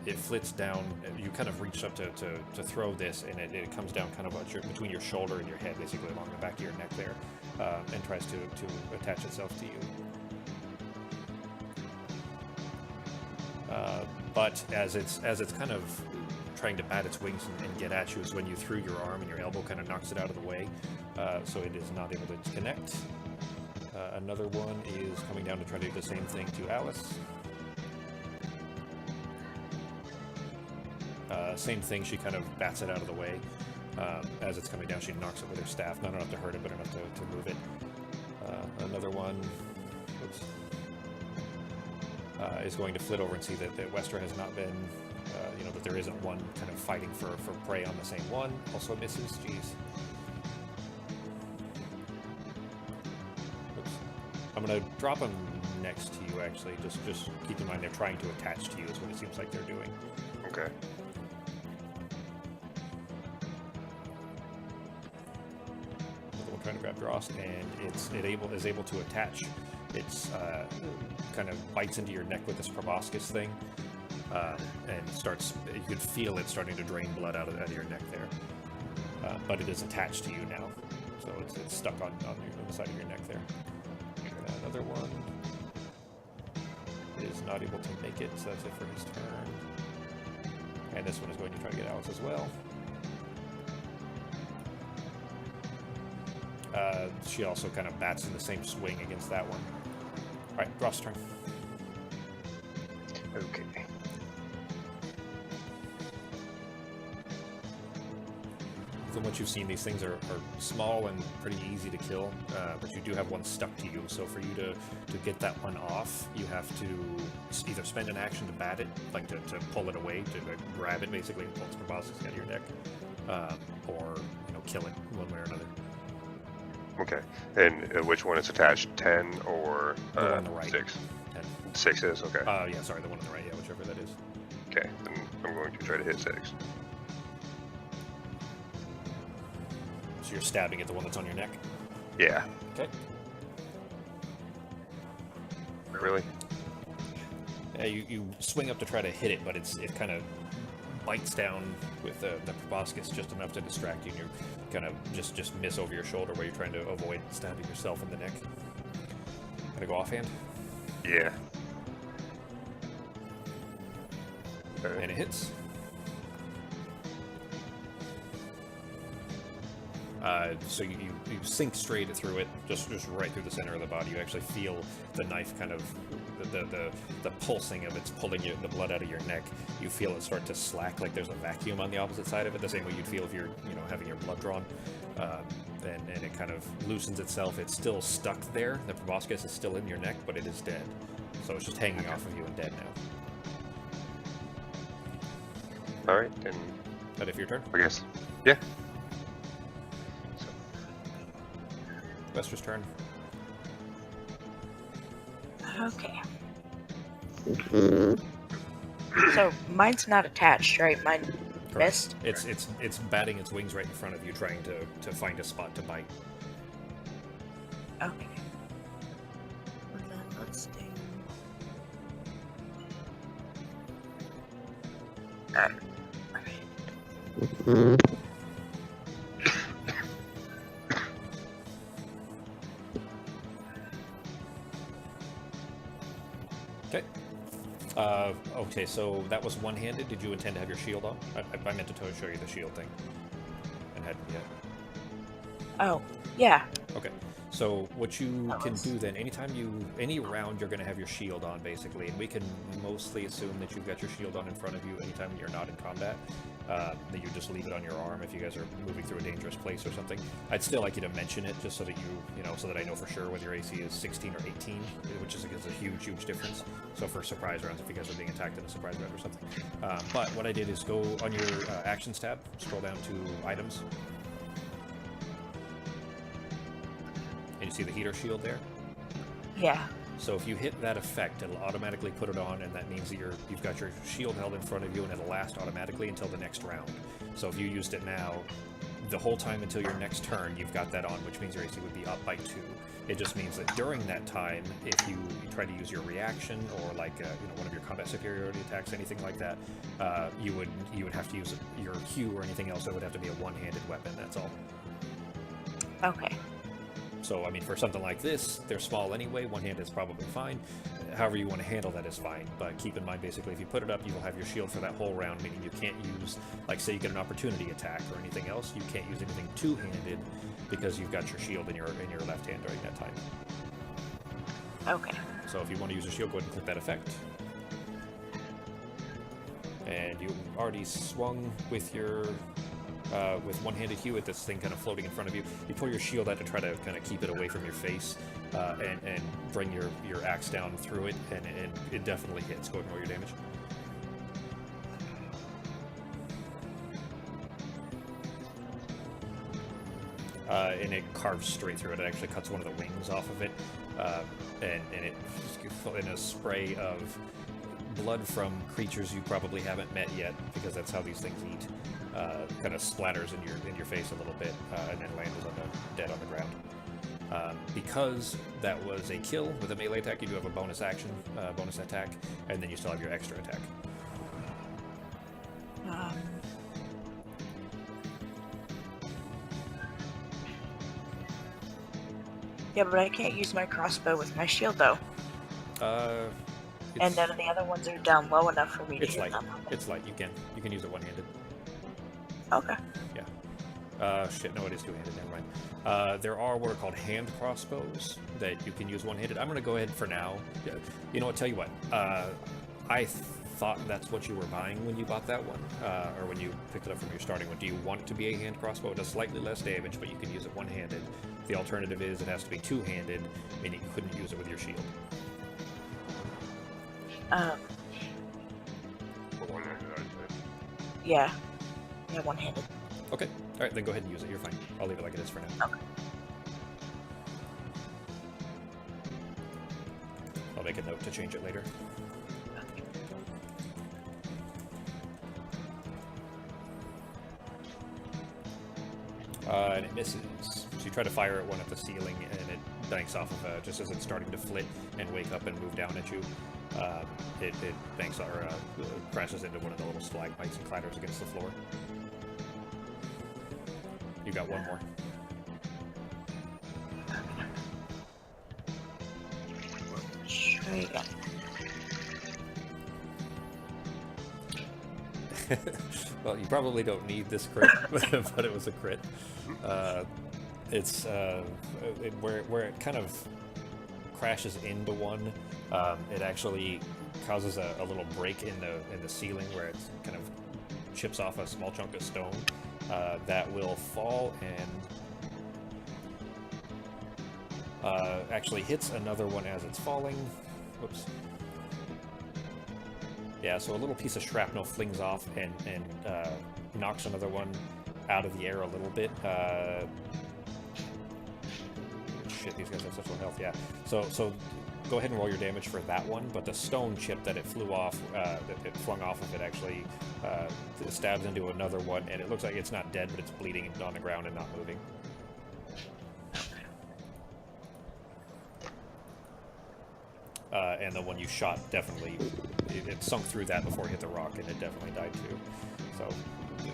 It flits down, you kind of reach up to throw this, and it comes down kind of between your shoulder and your head, basically along the back of your neck there, and tries to attach itself to you. But as it's kind of trying to bat its wings and get at you is when you threw your arm and your elbow kind of knocks it out of the way, so it is not able to connect. Another one is coming down to try to do the same thing to Alice. Same thing, she kind of bats it out of the way. As it's coming down, she knocks it with her staff, not enough to hurt it, but enough to move it. Another one is going to flit over and see that Westra has not been, that there isn't one kind of fighting for prey on the same one. Also misses, jeez. Oops. I'm going to drop them next to you, actually. Just keep in mind they're trying to attach to you is what it seems like they're doing. Okay. Another one trying to grab Dross, and it is able to attach. It's kind of bites into your neck with this proboscis thing, and starts. You can feel it starting to drain blood out of your neck there, but it is attached to you now, so it's stuck on the side of your neck there. Another one is not able to make it, so that's it for his turn. And this one is going to try to get Alice as well. She also kind of bats in the same swing against that one. Alright, Ross' turn. Okay. From what you've seen, these things are small and pretty easy to kill, but you do have one stuck to you. So for you to get that one off, you have to either spend an action to bat it, like to pull it away, to grab it basically and pull its proboscis out of your neck, or kill it one way or another. Okay. And which one is attached? 10 or The one on the right. 6? 10. 6 is? Okay. Yeah, sorry, the one on the right, yeah, whichever that is. Okay. Then I'm going to try to hit 6. So you're stabbing at the one that's on your neck? Yeah. Okay. Really? Yeah, you swing up to try to hit it, but it kind of bites down with the proboscis just enough to distract you, and you kind of just miss over your shoulder where you're trying to avoid stabbing yourself in the neck. Gonna go offhand? Yeah. Okay. And it hits. So you sink straight through it, just right through the center of the body. You actually feel the knife kind of, the pulsing of it's pulling the blood out of your neck. You feel it start to slack, like there's a vacuum on the opposite side of it, the same way you'd feel if you're, having your blood drawn. And it kind of loosens itself. It's still stuck there. The proboscis is still in your neck, but it is dead. So it's just hanging off of you and dead now. Alright, then. That if your turn? I guess. Yeah. Wester's turn. Okay. So mine's not attached, right? Mine missed. It's batting its wings right in front of you, trying to find a spot to bite. Okay. Well, then let's do. Okay. Okay, so that was one-handed. Did you intend to have your shield on? I meant to show you the shield thing. And hadn't yet. Oh, yeah. Okay. So what you can do then, any round you're going to have your shield on, basically, and we can mostly assume that you've got your shield on in front of you anytime you're not in combat. That you just leave it on your arm if you guys are moving through a dangerous place or something. I'd still like you to mention it, just so that so that I know for sure whether your AC is 16 or 18, which is a huge difference. So for surprise rounds, if you guys are being attacked in a surprise round or something. But what I did is go on your actions tab, scroll down to items. And you see the heater shield there? Yeah. So if you hit that effect, it'll automatically put it on, and that means that you've got your shield held in front of you, and it'll last automatically until the next round. So if you used it now, the whole time until your next turn, you've got that on, which means your AC would be up by 2. It just means that during that time, if you try to use your reaction or like one of your combat superiority attacks, anything like that, you would have to use your Q or anything else. That would have to be a one-handed weapon. That's all. Okay. So, I mean, for something like this, they're small anyway. One hand is probably fine. However you want to handle that is fine. But keep in mind, basically, if you put it up, you will have your shield for that whole round, meaning you can't use, like, say you get an opportunity attack or anything else, you can't use anything two-handed because you've got your shield in your left hand during that time. Okay. So if you want to use a shield, go ahead and click that effect. And you already swung with your... with one-handed Hugh at this thing kind of floating in front of you. You pull your shield out to try to kind of keep it away from your face and bring your axe down through it, and it definitely hits. Go ahead and roll your damage. And it carves straight through it. It actually cuts one of the wings off of it, and it, in a spray of blood from creatures you probably haven't met yet, because that's how these things eat, kind of splatters in your face a little bit, and then lands dead on the ground. Because that was a kill with a melee attack, you do have a bonus action, bonus attack, and then you still have your extra attack. Yeah, but I can't use my crossbow with my shield, though. And none of the other ones are down low enough for me to It's hit light. them. It's light. You can use it one-handed. Okay. Yeah. Shit, no, it is two-handed. Never mind. There are what are called hand crossbows that you can use one-handed. I'm going to go ahead for now. You know what? Tell you what. I thought that's what you were buying when you bought that one, or when you picked it up from your starting one. Do you want it to be a hand crossbow? It does slightly less damage, but you can use it one-handed. The alternative is it has to be two-handed, meaning you couldn't use it with your shield. Yeah. Yeah, one-handed. Okay. All right, then go ahead and use it. You're fine. I'll leave it like it is for now. Okay. I'll make a note to change it later. And it misses. So you try to fire at one at the ceiling, and it banks off of just as it's starting to flit and wake up and move down at you. It banks or crashes into one of the little stalagmites and clatters against the floor. You got one more. Try again. Well, you probably don't need this crit, but it was a crit. It's where it kind of crashes into one. It actually causes a little break in the ceiling where it kind of chips off a small chunk of stone that will fall and actually hits another one as it's falling. Whoops. Yeah, so a little piece of shrapnel flings off and knocks another one out of the air a little bit. Shit, these guys have such low health, yeah. So go ahead and roll your damage for that one, but the stone chip that it flew off, that it flung off of it actually stabs into another one, and it looks like it's not dead, but it's bleeding on the ground and not moving. And the one you shot definitely, it sunk through that before it hit the rock, and it definitely died too. So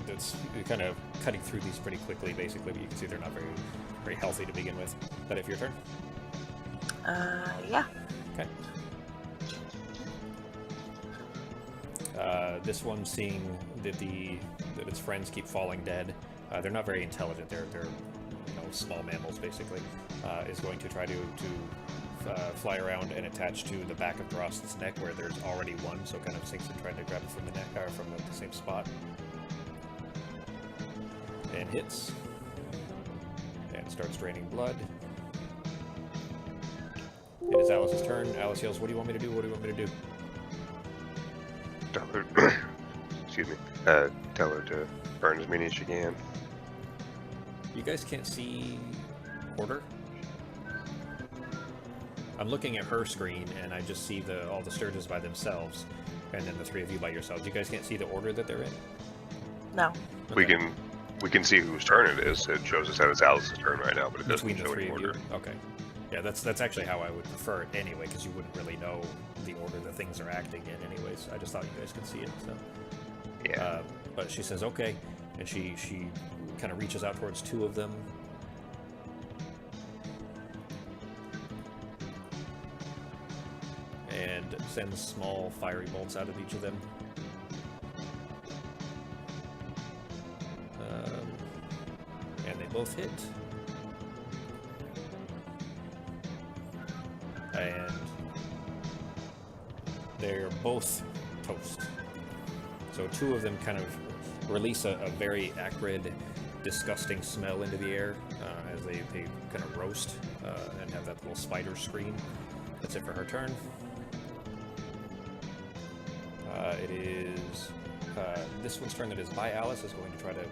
it's kind of cutting through these pretty quickly, basically, but you can see they're not very healthy to begin with. Is that it for your turn? Yeah. Okay. This one, seeing that its friends keep falling dead, they're not very intelligent. They're small mammals basically. Is going to try to fly around and attach to the back of Drost's neck where there's already one, so kind of sinks and trying to grab it from the neck or from the same spot. And hits. And starts draining blood. It is Alice's turn. Alice yells, "What do you want me to do? What do you want me to do?" Tell her, excuse me, tell her to burn as many as she can. You guys can't see order? I'm looking at her screen, and I just see all the Sturges by themselves, and then the three of you by yourselves. You guys can't see the order that they're in? No. We Okay. can we can see whose turn it is. It shows us that it's Alice's turn right now, but it doesn't Between the show three any of you? order. Okay. Yeah, that's actually how I would prefer it anyway, because you wouldn't really know the order the things are acting in anyways. I just thought you guys could see it, so... Yeah. But she says, okay, and she kind of reaches out towards two of them. And sends small fiery bolts out of each of them. And they both hit. And they're both toast. So two of them kind of release a very acrid, disgusting smell into the air as they kind of roast and have that little spider scream. That's it for her turn. It is this one's turn that is by Alice is going to try to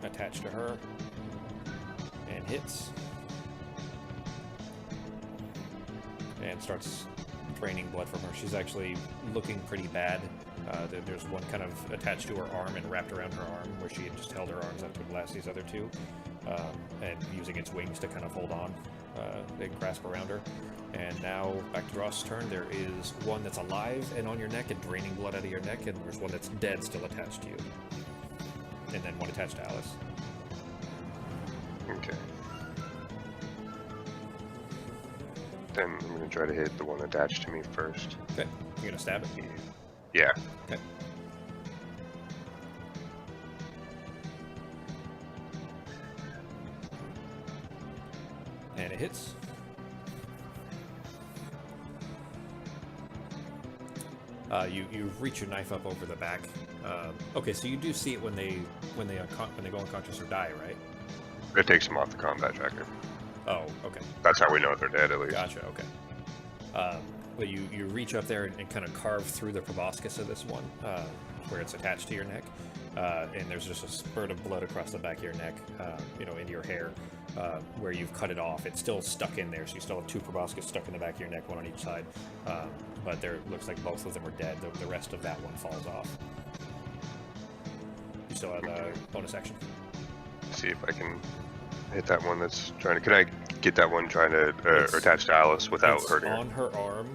attach to her and hits and starts draining blood from her. She's actually looking pretty bad. There's one kind of attached to her arm and wrapped around her arm where she had just held her arms up to blast these other two and using its wings to kind of hold on and grasp around her. And now, back to Ross's turn, there is one that's alive and on your neck and draining blood out of your neck, and there's one that's dead still attached to you. And then one attached to Alice. Okay. Then I'm going to try to hit the one attached to me first. Okay. You're going to stab it? Yeah. Okay. And it hits. You reach your knife up over the back. Okay, so you do see it when they go unconscious or die, right? It takes them off the combat tracker. Oh, okay. That's how we know they're dead, at least. Gotcha. Okay. But you reach up there and kind of carve through the proboscis of this one, where it's attached to your neck, and there's just a spurt of blood across the back of your neck, into your hair, where you've cut it off. It's still stuck in there, so you still have two proboscis stuck in the back of your neck, one on each side. But there looks like both of them are dead. The rest of that one falls off. You still have a bonus action. See if I can hit that one that's trying to... Can I get that one trying to attach to Alice without hurting her? On her arm.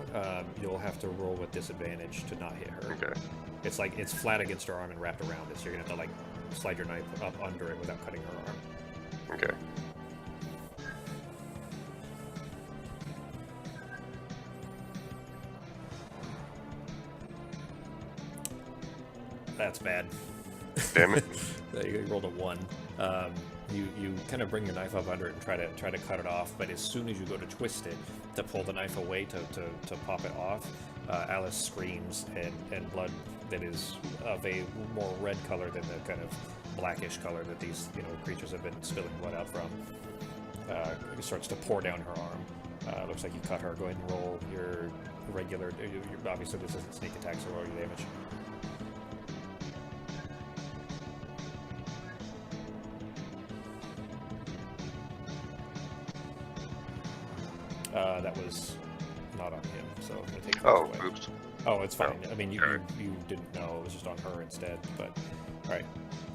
You'll have to roll with disadvantage to not hit her. Okay. It's like it's flat against her arm and wrapped around it, so you're gonna have to like slide your knife up under it without cutting her arm. Okay. That's bad. Damn it. You rolled a 1. You kind of bring your knife up under it and try to cut it off, but as soon as you go to twist it to pull the knife away to pop it off, Alice screams and blood that is of a more red color than the kind of blackish color that these creatures have been spilling blood out from. It starts to pour down her arm. Looks like you cut her. Go ahead and roll your regular. Obviously, this isn't sneak attack, so roll your damage. That was not on him, so I'm gonna take it away. Oops. Oh, it's fine. I mean, you didn't know. It was just on her instead, but... Alright.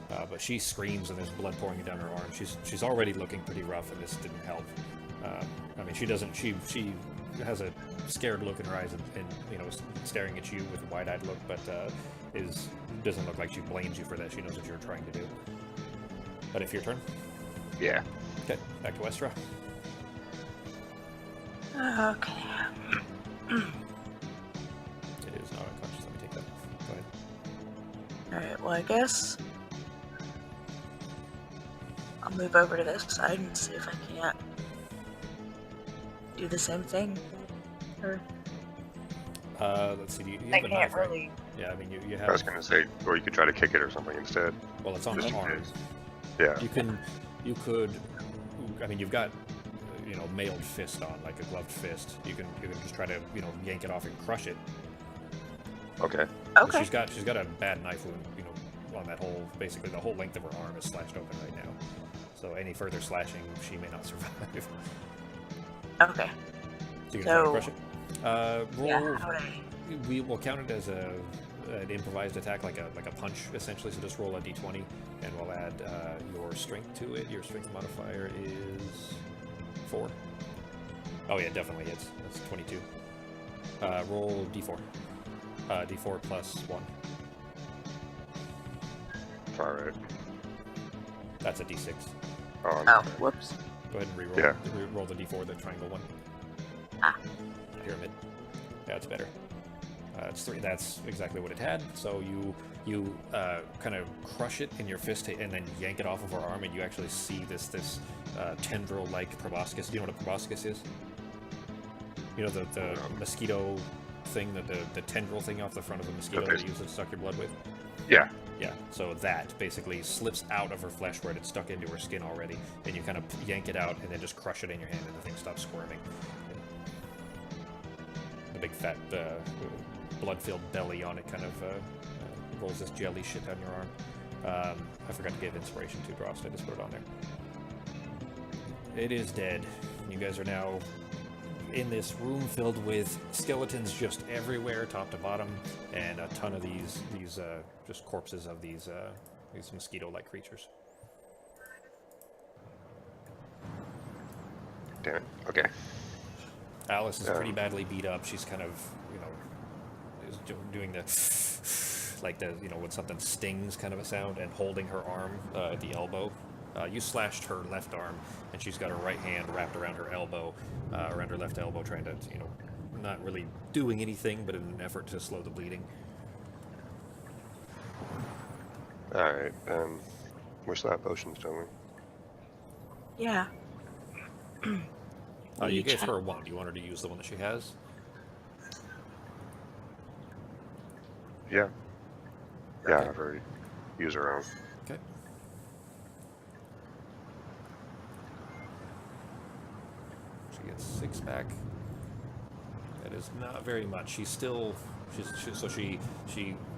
But she screams and there's blood pouring down her arm. She's already looking pretty rough, and this didn't help. I mean, she doesn't... She has a scared look in her eyes and staring at you with a wide-eyed look, but doesn't look like she blames you for that. She knows what you're trying to do. But if your turn? Yeah. Okay, back to Westra. Okay. It is not unconscious. Let me take that off. Go ahead. Alright, well, I guess I'll move over to this side and see if I can't do the same thing. Or Let's see. Do you I have a can't knife, right? really. Yeah, I mean, you I have... was going to say, or you could try to kick it or something instead. Well, it's on Just her in arm. case. Yeah. You could... I mean, you've got... mailed fist on, like a gloved fist. You can just try to, yank it off and crush it. Okay. Okay. She's got a bad knife wound, on that whole, basically the whole length of her arm is slashed open right now. So any further slashing, she may not survive. Okay. So you can try to crush it. Roll. Yeah, how would I? We will count it as a an improvised attack, like a punch, essentially. So just roll a d20, and we'll add your strength to it. Your strength modifier is 4. Oh yeah, definitely hits. That's 22. Roll d4. D4 plus 1. Far right. That's a d6. Oh, whoops. Go ahead and reroll. Yeah. Roll the d4, the triangle one. Ah. Pyramid. Yeah, it's better. It's 3. That's exactly what it had. So you kind of crush it in your fist and then yank it off of her arm, and you actually see this tendril-like proboscis. Do you know what a proboscis is? You know the mosquito thing, the tendril thing off the front of a mosquito that you use to suck your blood with? Yeah. Yeah, so that basically slips out of her flesh where it had stuck into her skin already, and you kind of yank it out and then just crush it in your hand, and the thing stops squirming. The big fat blood-filled belly on it kind of rolls this jelly shit down your arm. I forgot to give inspiration to Drost, I just put it on there. It is dead. You guys are now in this room filled with skeletons just everywhere, top to bottom, and a ton of these just corpses of these mosquito-like creatures. Damn it. Okay. Alice is pretty badly beat up. She's kind of, is doing the like when something stings kind of a sound, and holding her arm at the elbow. You slashed her left arm, and she's got her right hand wrapped around her elbow, around her left elbow, trying to, not really doing anything, but in an effort to slow the bleeding. Alright, we still have potions, don't we? Yeah. You gave her a wand. You want her to use the one that she has? Yeah. Yeah, Okay. I've already used her own. Okay. She gets 6 back. That is not very much. She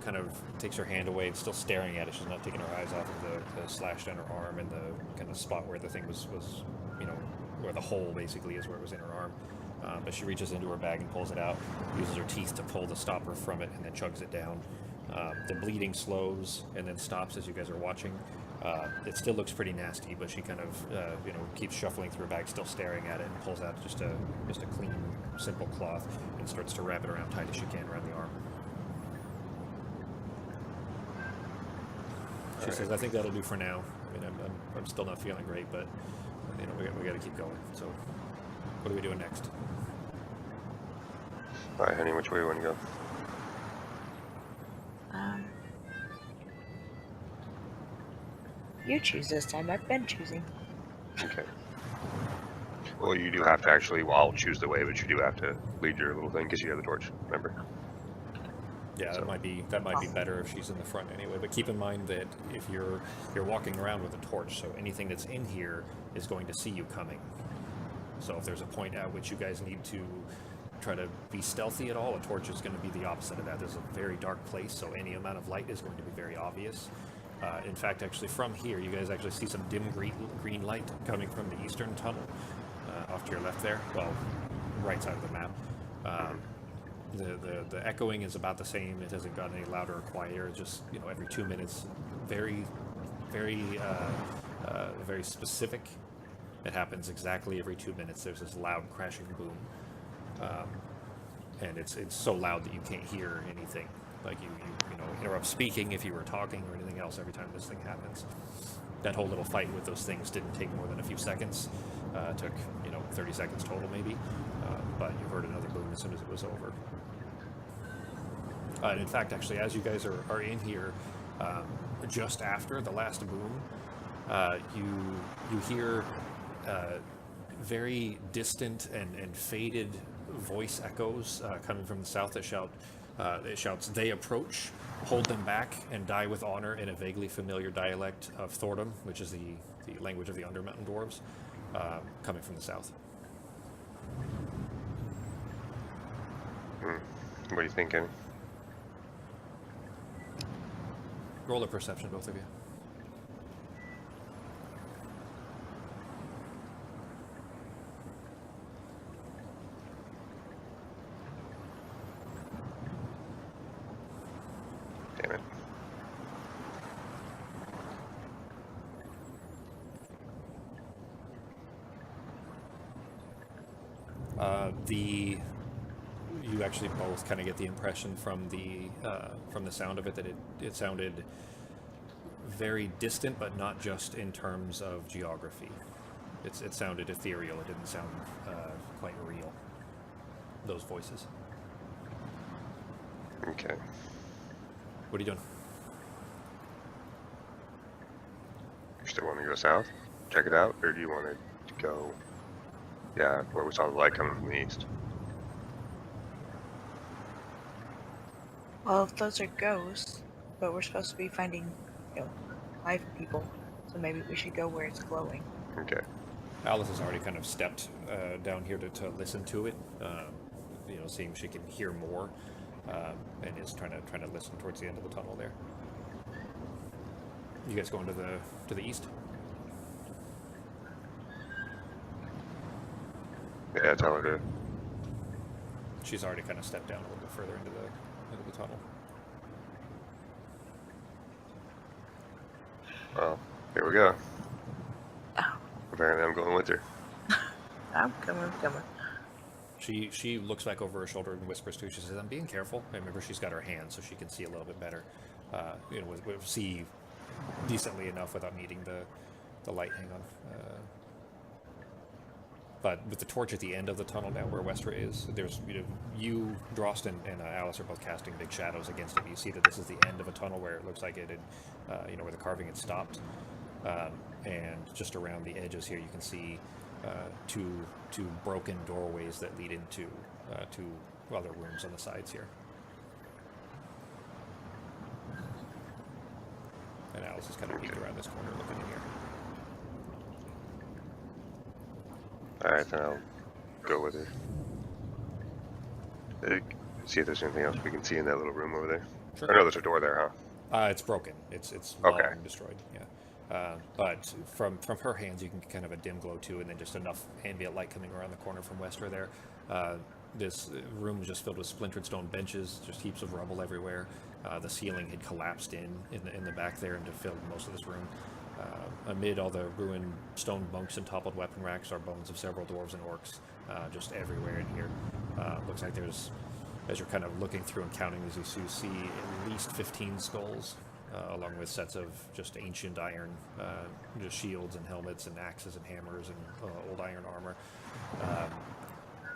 kind of takes her hand away and still staring at it. She's not taking her eyes off of the slash down her arm and the kind of spot where the thing was where the hole basically is, where it was in her arm. But she reaches into her bag and pulls it out, uses her teeth to pull the stopper from it, and then chugs it down. The bleeding slows and then stops as you guys are watching. It still looks pretty nasty, but she kind of keeps shuffling through her bag, still staring at it, and pulls out just a clean, simple cloth and starts to wrap it around tight as she can around the arm. She says, "I think that'll do for now. I mean, I'm still not feeling great, but we got to keep going. So, what are we doing next?" Alright, honey, which way you want to go? You choose this time. I've been choosing. Okay. Well, you do have to actually, I'll choose the way, but you do have to lead your little thing because you have the torch, remember? Yeah, So- that might be better if she's in the front anyway. But keep in mind that if you're walking around with a torch, so anything that's in here is going to see you coming. So if there's a point at which you guys need to try to be stealthy at all, a torch is going to be the opposite of that. There's a very dark place, so any amount of light is going to be very obvious. In fact, actually, from here, you guys actually see some dim green light coming from the eastern tunnel, off to your left there. Well, right side of the map. The echoing is about the same. It hasn't gotten any louder or quieter. It's just every 2 minutes, very, very, very specific. It happens exactly every 2 minutes. There's this loud crashing boom, and it's so loud that you can't hear anything. Like you interrupt speaking if you were talking or anything else every time this thing happens. That whole little fight with those things didn't take more than a few seconds. It took 30 seconds total maybe, but you heard another boom as soon as it was over. And in fact, actually, as you guys are in here, just after the last boom, you hear very distant and faded voice echoes coming from the south that it shouts, "They approach, hold them back, and die with honor," in a vaguely familiar dialect of Thorn, which is the language of the Undermountain Dwarves, coming from the south. What are you thinking? Roll a perception, both of you. You actually both kind of get the impression from the sound of it that it sounded very distant, but not just in terms of geography. It sounded ethereal. It didn't sound quite real. Those voices. Okay. What are you doing? You still want to go south? Check it out? Or do you want to go, yeah, where we saw the light coming from the east? Well, if those are ghosts, but we're supposed to be finding, live people, so maybe we should go where it's glowing. Okay. Alice has already kind of stepped down here to listen to it, seeing if she can hear more, and is trying to listen towards the end of the tunnel there. You guys going to the east? Yeah, tell her to. She's already kind of stepped down a little bit further into the tunnel. Well, here we go. Oh. Apparently I'm going with her. I'm coming. She looks back over her shoulder and whispers to you. She says, "I'm being careful." I remember she's got her hand so she can see a little bit better. See decently enough without needing the light. Hang on. But with the torch at the end of the tunnel now where Westra is, there's you, Drost, and Alice are both casting big shadows against it. You see that this is the end of a tunnel where it looks like it had, where the carving had stopped. And just around the edges here you can see two broken doorways that lead into two other rooms on the sides here. And Alice is kind of peeked around this corner looking in here. Alright, then I'll go with her. See if there's anything else we can see in that little room over there. Sure. I know there's a door there, huh? It's broken. It's Okay. long destroyed. Yeah. But from her hands, you can get kind of a dim glow too, and then just enough ambient light coming around the corner from Westra there. This room was just filled with splintered stone benches, just heaps of rubble everywhere. The ceiling had collapsed in the back there and filled most of this room. Amid all the ruined stone bunks and toppled weapon racks are bones of several dwarves and orcs, just everywhere in here. Looks like there's, as you're kind of looking through and counting these, you see at least 15 skulls, along with sets of just ancient iron, just shields and helmets and axes and hammers and old iron armor.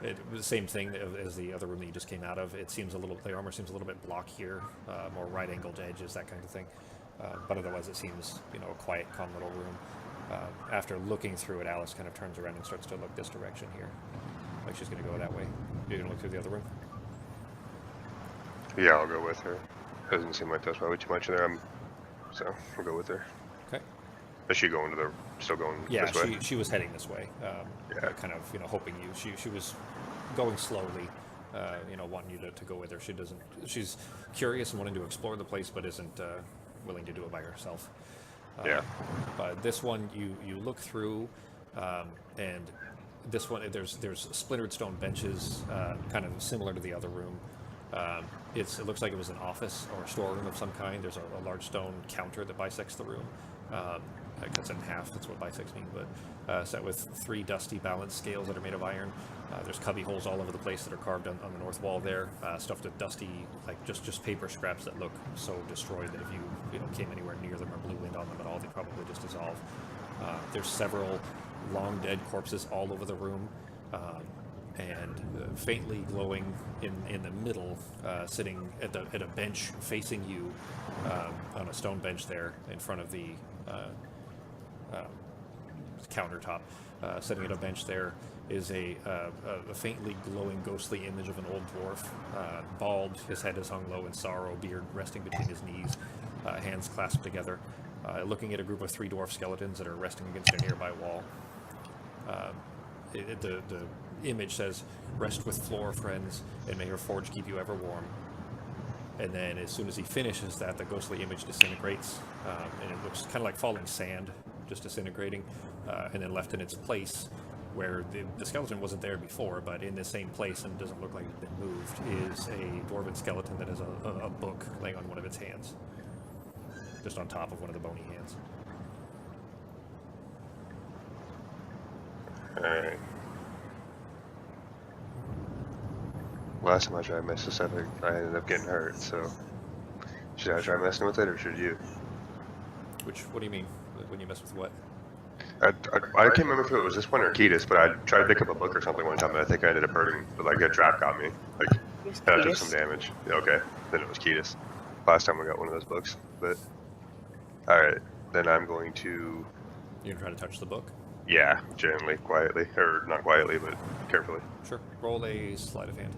It was the same thing as the other room that you just came out of. The armor seems a little bit blockier, more right-angled edges, that kind of thing. But otherwise it seems, a quiet, calm little room. After looking through it, Alice kind of turns around and starts to look this direction here. Like she's going to go that way. You're going to look through the other room? Yeah, I'll go with her. Doesn't seem like there's probably too much in there, so I'll go with her. Okay. Is she still going this way? Yeah, she was heading this way. Kind of, hoping you. She was going slowly, wanting you to go with her. She's curious and wanting to explore the place, but isn't willing to do it by herself. Yeah. But this one, you look through, and this one, there's splintered stone benches, kind of similar to the other room. It looks like it was an office or a storeroom of some kind. There's a large stone counter that bisects the room. Cuts it in half, that's what bisects mean, but set with 3 dusty balance scales that are made of iron. There's cubby holes all over the place that are carved on the north wall there, stuffed with dusty, like just paper scraps that look so destroyed that if you came anywhere near them or blew wind on them at all, they'd probably just dissolve. There's several long dead corpses all over the room, and faintly glowing in the middle, sitting at a bench facing you, on a stone bench there in front of the countertop, sitting at a bench there is a faintly glowing ghostly image of an old dwarf, bald, his head is hung low in sorrow, beard resting between his knees, hands clasped together, looking at a group of 3 dwarf skeletons that are resting against a nearby wall. The image says, "Rest with Floor, friends, and may her forge keep you ever warm." And then as soon as he finishes that, the ghostly image disintegrates, and it looks kind of like falling sand, just disintegrating, and then left in its place, where the skeleton wasn't there before, but in the same place, and doesn't look like it's been moved, is a dwarven skeleton that has a book laying on one of its hands, just on top of one of the bony hands. Alright. Last time I tried Mississippi, I ended up getting hurt, so... Should I try messing with it, or should you? What do you mean? When you mess with what? I can't remember if it was this one or Ketis, but I tried to pick up a book or something one time, and I think I ended up hurting. But like that trap got me. Like Here's that took Ketis. some damage. Yeah, okay, then it was Ketis. Last time we got one of those books, but all right, then I'm going to. You're gonna try to touch the book? Yeah, gently, quietly, or not quietly, but carefully. Sure. Roll a sleight of hand.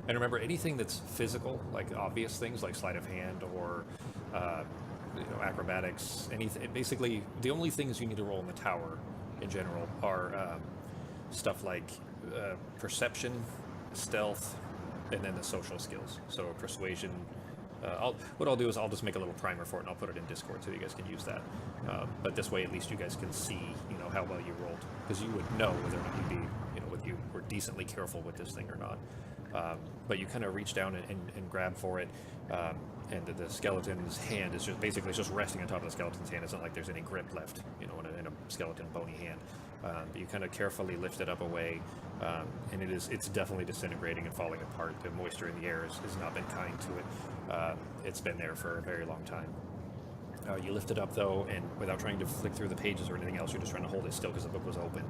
And remember, anything that's physical, like obvious things like sleight of hand or acrobatics, anything. Basically, the only things you need to roll in the tower, in general, are stuff like perception, stealth, and then the social skills. So persuasion. What I'll do is I'll just make a little primer for it and I'll put it in Discord so you guys can use that. But this way, at least you guys can see, how well you rolled, because you would know whether or not you'd be, whether you were decently careful with this thing or not. But you kind of reach down and grab for it, and the skeleton's hand is just resting on top of the skeleton's hand. It's not like there's any grip left, in a skeleton bony hand. But you kind of carefully lift it up away, and it's definitely disintegrating and falling apart. The moisture in the air has not been kind to it. It's been there for a very long time. You lift it up, though, and without trying to flick through the pages or anything else, you're just trying to hold it still because the book was open.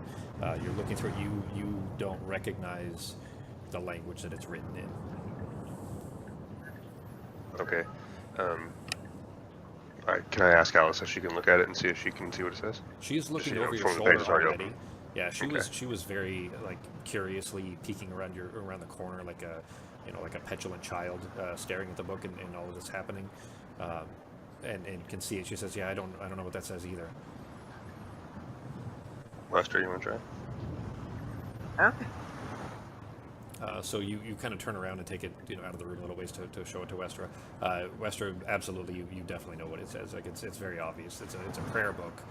You're looking through it. You don't recognize the language that it's written in. Okay. All right. Can I ask Alice if she can look at it and see if she can see what it says? She's looking She, over your from the shoulder pages already already. open. Yeah, she Okay. was very curiously peeking around the corner like a petulant child staring at the book and all of this happening, and can see it. She says, "Yeah, I don't know what that says either." Lester, you want to try? Okay. So you kind of turn around and take it out of the room a little ways to show it to Westra. Westra, absolutely, you definitely know what it says. Like it's very obvious. It's a prayer book,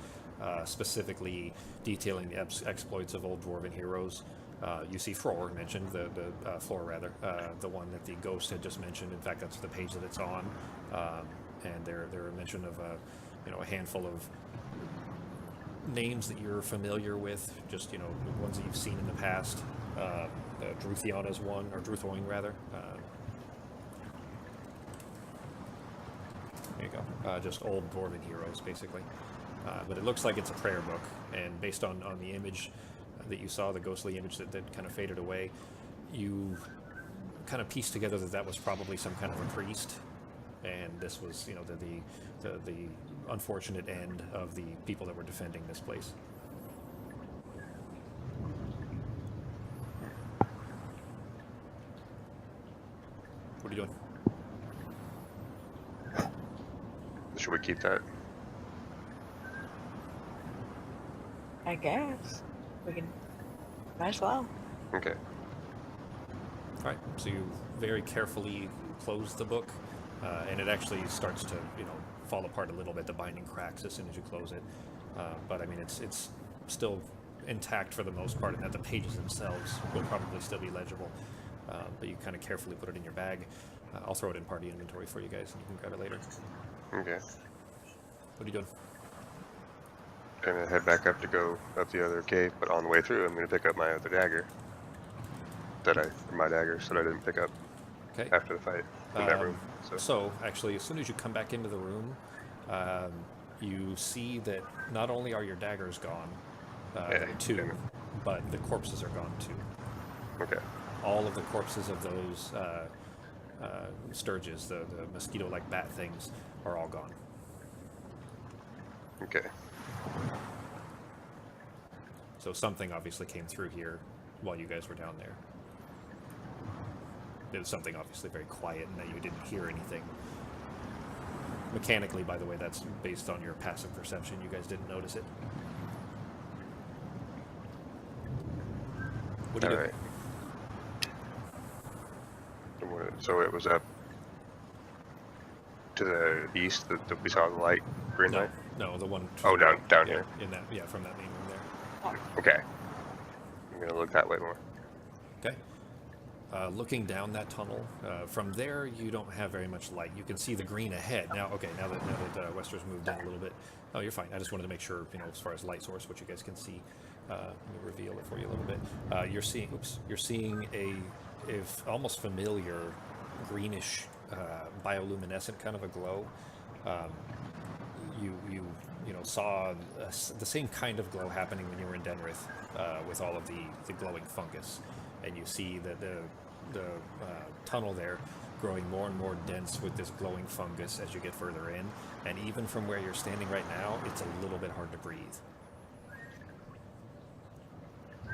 specifically detailing the exploits of old dwarven heroes. You see Flor mentioned, Flor rather, the one that the ghost had just mentioned. In fact, that's the page that it's on. And there are mention of a handful of names that you're familiar with, just ones that you've seen in the past. Druthion is one, or Druthoin rather. There you go. Just old dwarven heroes, basically. But it looks like it's a prayer book, and based on the image that you saw, the ghostly image that kind of faded away, you kind of pieced together that was probably some kind of a priest, and this was, the unfortunate end of the people that were defending this place. What are you doing? Should we keep that? I guess we can. Might as well. Okay. All right, so you very carefully close the book, and it actually starts to, fall apart a little bit. The binding cracks as soon as you close it, but I mean, it's still intact for the most part, and that the pages themselves will probably still be legible. But you kind of carefully put it in your bag. I'll throw it in party inventory for you guys, and you can grab it later. Okay. What are you doing? Gonna head back up to go up the other cave, but on the way through, I'm gonna pick up my other dagger. My daggers that I didn't pick up Okay. after the fight in that room. So, actually, as soon as you come back into the room, you see that not only are your daggers gone, there are two, but the corpses are gone too. Okay. All of the corpses of those sturges, the mosquito-like bat things, are all gone. Okay. So something obviously came through here while you guys were down there. It was something obviously very quiet and that you didn't hear anything. Mechanically, by the way, that's based on your passive perception. You guys didn't notice it. What do you do? Alright. So it was up to the east that we saw the light, green light? No, the one. Oh, down here. In that, from that main room there. Okay. I'm gonna look that way more. Okay. Looking down that tunnel, from there you don't have very much light. You can see the green ahead. Now that Wester's moved in a little bit. Oh, you're fine. I just wanted to make sure, as far as light source, what you guys can see. Let me reveal it for you a little bit. You're seeing if almost familiar greenish bioluminescent kind of a glow. Um, you know saw the same kind of glow happening when you were in Denrith with all of the glowing fungus, and you see that the tunnel there growing more and more dense with this glowing fungus as you get further in, and even from where you're standing right now, it's a little bit hard to breathe.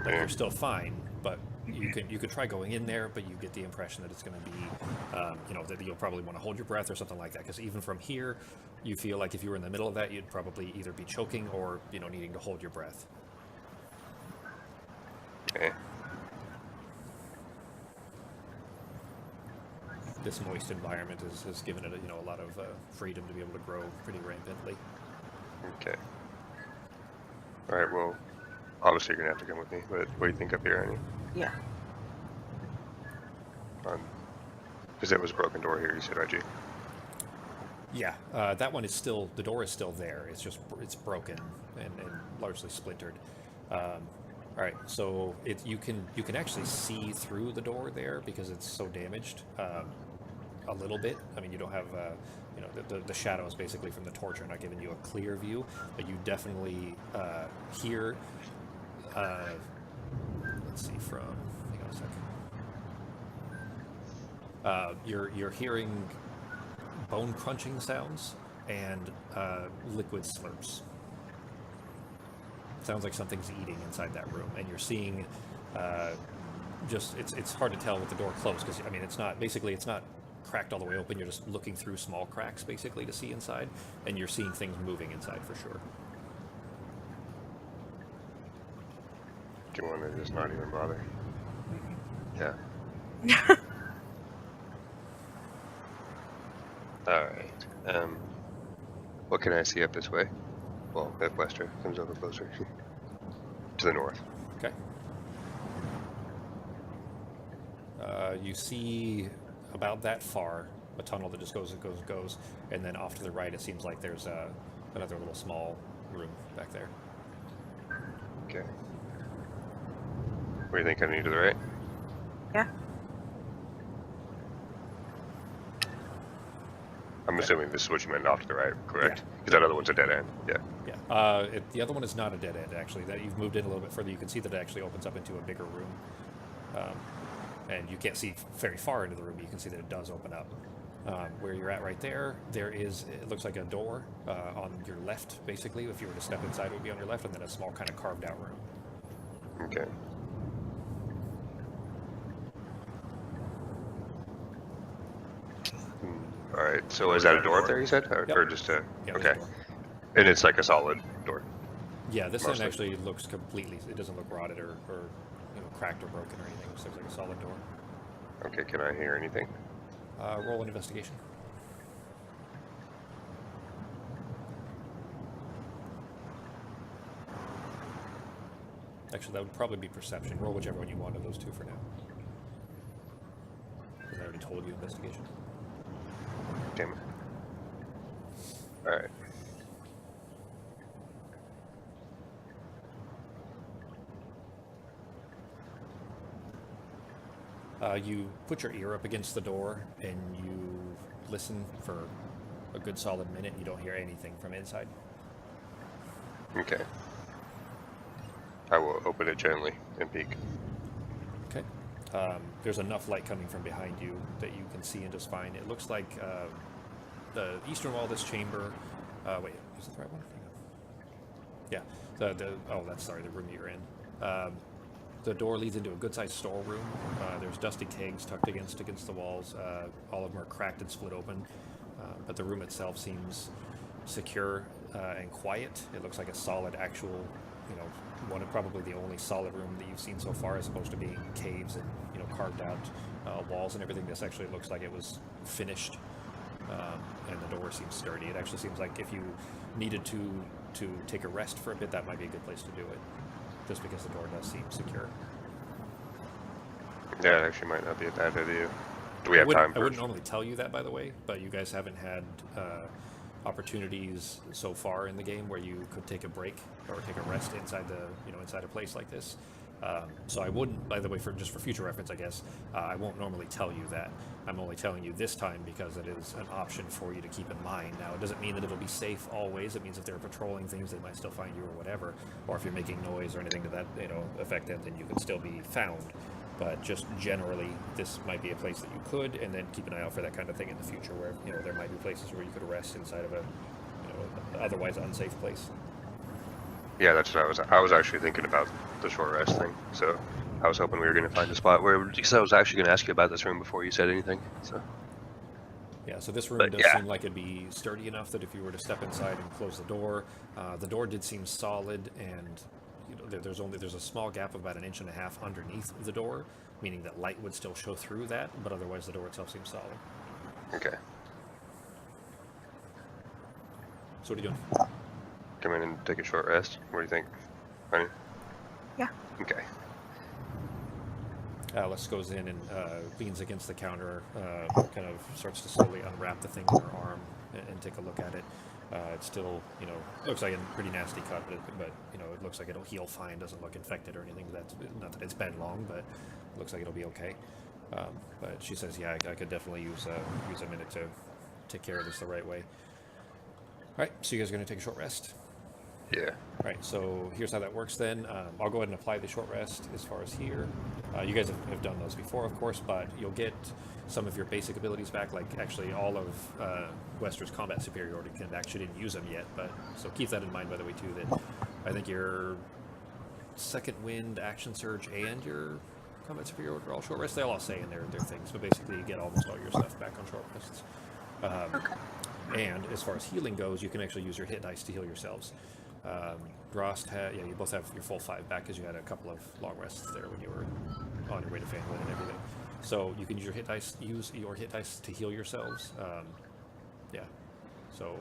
Like, you're still fine, but you could try going in there, but you get the impression that it's going to be, you know, that you'll probably want to hold your breath or something like that. Because even from here, you feel like if you were in the middle of that, you'd probably either be choking or, you know, needing to hold your breath. Okay. This moist environment has given it, you know, a lot of freedom to be able to grow pretty rampantly. Okay. All right. Well, obviously you're gonna have to come with me. But what do you think up here, Annie? Yeah. Because that was a broken door here. You said, Reggie. Yeah, that one is still, the door is still there. It's broken and largely splintered. All right, so you can actually see through the door there because it's so damaged a little bit. I mean, you don't have you know, the shadows basically from the torch are not giving you a clear view, but you definitely hear. Let's see, from hang on a second. You're hearing bone crunching sounds and liquid slurps. Sounds like something's eating inside that room, and you're seeing just it's hard to tell with the door closed because I mean it's not cracked all the way open. You're just looking through small cracks basically to see inside, and you're seeing things moving inside for sure. Do you want to just not even bother? Yeah. All right. What can I see up this way? Well, if Wester comes over closer. To the north. Okay. You see about that far a tunnel that just goes, and then off to the right it seems like there's another little small room back there. Okay. What do you think I need to the right? Yeah. I'm assuming this is what you meant off to the right, correct? Because that other one's a dead end. Yeah. Yeah. The other one is not a dead end, actually. That you've moved in a little bit further. You can see that it actually opens up into a bigger room. And you can't see very far into the room, but you can see that it does open up. Where you're at right there, it looks like a door on your left, basically. If you were to step inside, it would be on your left, and then a small kind of carved out room. Okay. All right. So is that a door up there? You said, or, Yep. or just a? Yeah, Okay. there's a door. And it's like a solid door. Yeah, this Mostly. one actually looks completely. It doesn't look rotted or you know, cracked or broken or anything. It just looks like a solid door. Okay. Can I hear anything? Roll an investigation. Actually, that would probably be perception. Roll whichever one you want of those two for now. Because I already told you investigation. Damn it. All right. You put your ear up against the door and you listen for a good solid minute and you don't hear anything from inside. Okay. I will open it gently and peek. Okay. There's enough light coming from behind you that you can see in just fine. It looks like the eastern wall of this chamber. Wait, is it the right one? Hang on. Yeah. That's the room you're in. The door leads into a good-sized storeroom. There's dusty kegs tucked against the walls. All of them are cracked and split open, but the room itself seems secure and quiet. It looks like a solid, actual, you know, one of probably the only solid room that you've seen so far, as opposed to being caves and, you know, carved out walls and everything. This actually looks like it was finished, and the door seems sturdy. It actually seems like if you needed to take a rest for a bit, that might be a good place to do it. Just because the door does seem secure. Yeah, it actually might not be a bad idea. Do we have time? I wouldn't normally tell you that, by the way, but you guys haven't had opportunities so far in the game where you could take a break or take a rest inside inside a place like this. So I wouldn't, by the way, just for future reference, I guess, I won't normally tell you that. I'm only telling you this time because it is an option for you to keep in mind. Now, it doesn't mean that it'll be safe always. It means if they're patrolling things, they might still find you or whatever. Or if you're making noise or anything to that, affect that, then you could still be found. But just generally, this might be a place that you could, and then keep an eye out for that kind of thing in the future, where there might be places where you could rest inside of a otherwise unsafe place. Yeah, that's what I was actually thinking about the short rest thing. So I was hoping we were going to find a spot where, because I was actually going to ask you about this room before you said anything. So yeah, so this room But, does yeah. seem like it'd be sturdy enough that if you were to step inside and close the door did seem solid, and there's a small gap of about 1.5 inches underneath the door, meaning that light would still show through that, but otherwise the door itself seems solid. okay, So what are you doing? come in and take a short rest. What do you think, honey? Yeah. Okay. Alice goes in and leans against the counter, kind of starts to slowly unwrap the thing on her arm and take a look at it. It's still, looks like a pretty nasty cut, but it looks like it'll heal fine. Doesn't look infected or anything. That's not that it's been long, but it looks like it'll be okay. But she says, yeah, I could definitely use a minute to take care of this the right way. All right, so you guys are going to take a short rest. Yeah. All right, so here's how that works then. I'll go ahead and apply the short rest as far as here. You guys have done those before, of course, but you'll get some of your basic abilities back, like actually all of Wester's combat superiority. Actually didn't use them yet, but so keep that in mind, by the way, too, that I think your second wind, action surge, and your combat superiority are all short rests. They all say in their things, but basically you get almost all your stuff back on short rests. Okay. And as far as healing goes, you can actually use your hit dice to heal yourselves. Rost, you both have your full 5 back because you had a couple of long rests there when you were on your way to Fanwood and everything. So you can use your hit dice to heal yourselves. Yeah. So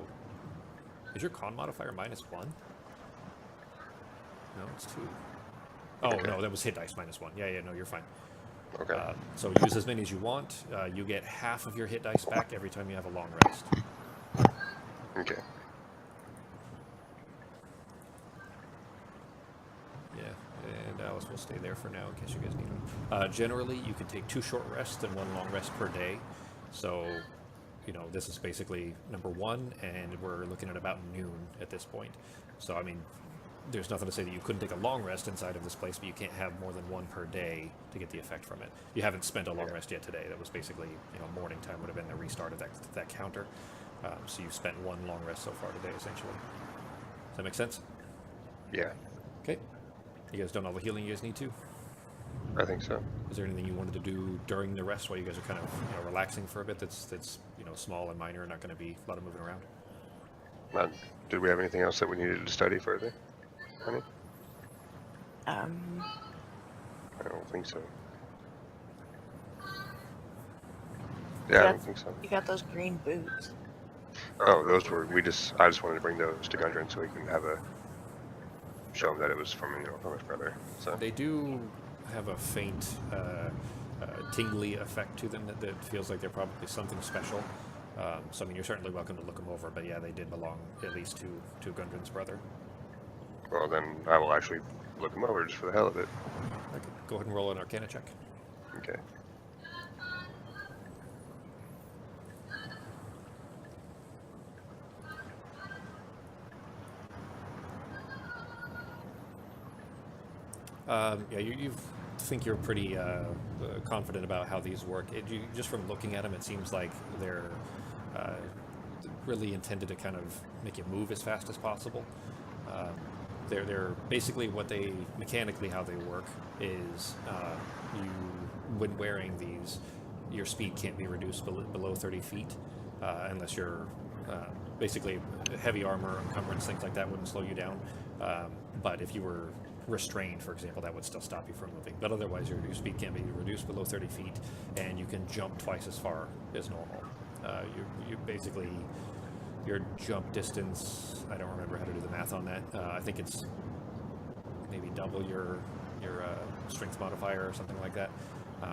is your con modifier -1? No, it's 2. Oh, Okay. no, that was hit dice -1. Yeah, no, you're fine. Okay. So use as many as you want. You get half of your hit dice back every time you have a long rest. Okay. Yeah, and Alice will stay there for now in case you guys need them. Generally, you can take 2 short rests and 1 long rest per day. So, this is basically number 1, and we're looking at about noon at this point. So, I mean, there's nothing to say that you couldn't take a long rest inside of this place, but you can't have more than 1 per day to get the effect from it. You haven't spent a long rest yet today. That was basically, morning time would have been the restart of that counter. So you've spent 1 long rest so far today, essentially. Does that make sense? Yeah, Okay. You guys done all the healing you guys need to? I think so. Is there anything you wanted to do during the rest while you guys are kind of relaxing for a bit that's small and minor and not going to be a lot of moving around? Did we have anything else that we needed to study further, honey? I don't think so. Yeah, I don't think so. You got those green boots. Oh, those were, I just wanted to bring those to Gundren so we can show him that it was from his brother. So They do have a faint tingly effect to them that feels like they're probably something special. So I mean, you're certainly welcome to look them over, but yeah, they did belong at least to Gundren's brother. well, then I will actually look him over just for the hell of it. Okay, go ahead and roll an Arcana check. Okay. Yeah, you think you're pretty confident about how these work. Just from looking at them, it seems like they're really intended to kind of make you move as fast as possible. They're basically mechanically how they work is when wearing these, your speed can't be reduced below 30 feet unless you're basically heavy armor, encumbrance, things like that wouldn't slow you down. But if you were restrained, for example, that would still stop you from moving. But otherwise, your speed can be reduced below 30 feet, and you can jump twice as far as normal. You basically, your jump distance, I don't remember how to do the math on that. I think it's maybe double your strength modifier or something like that.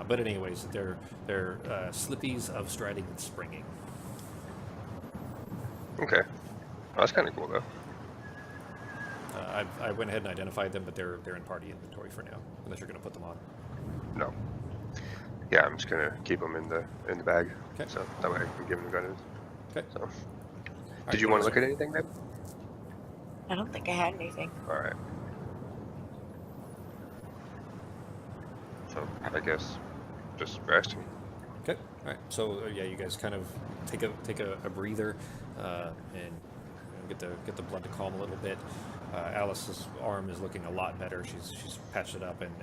But anyways, they're slippies of striding and springing. Okay. Well, that's kind of cool though. I went ahead and identified them, but they're in party inventory for now, unless you're going to put them on. No. Yeah, I'm just gonna keep them in the bag, Okay. so that way I can give them the guns. Okay. So, All did right, you want to so- look at anything, babe? I don't think I had anything. All right. So I guess just resting. Okay. All right. So yeah, you guys kind of take a breather and get the blood to calm a little bit. Alice's arm is looking a lot better. She's patched it up and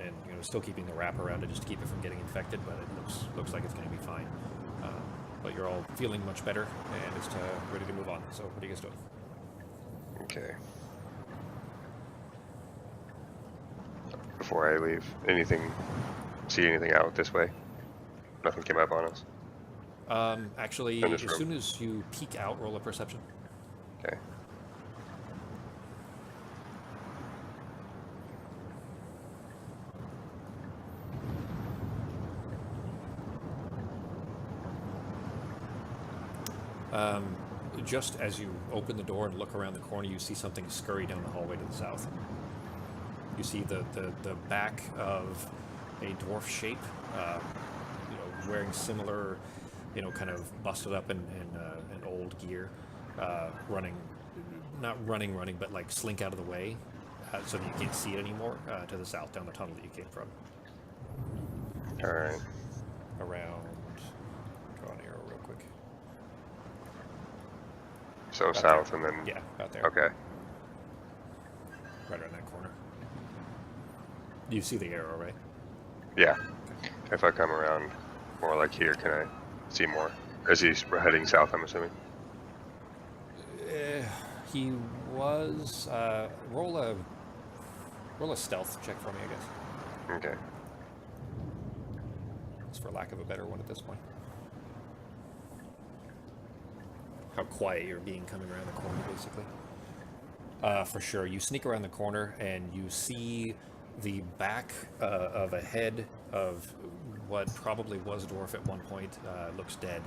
still keeping the wrap around it just to keep it from getting infected, but it looks like it's going to be fine. But you're all feeling much better and it's ready to move on. So what are you guys doing? Okay. Before I leave, see anything out this way? Nothing came up on us. Actually, In as this room? soon as you peek out, roll a perception. Okay. Just as you open the door and look around the corner, you see something scurry down the hallway to the south. You see the back of a dwarf shape, wearing similar, kind of busted up in old gear, not running, but like slink out of the way, so that you can't see it anymore, to the south down the tunnel that you came from. All right. Around, draw an arrow real quick. So Out south there. and then. Yeah, out there. Okay. Right around that corner. You see the arrow, right? Yeah. If I come around more like here, can I see more? As he's heading south, I'm assuming. He was. Roll a stealth check for me, I guess. Okay. It's for lack of a better one at this point. How quiet you're being coming around the corner, basically. For sure. You sneak around the corner and you see the back of a head of what probably was a dwarf at one point. Looks dead,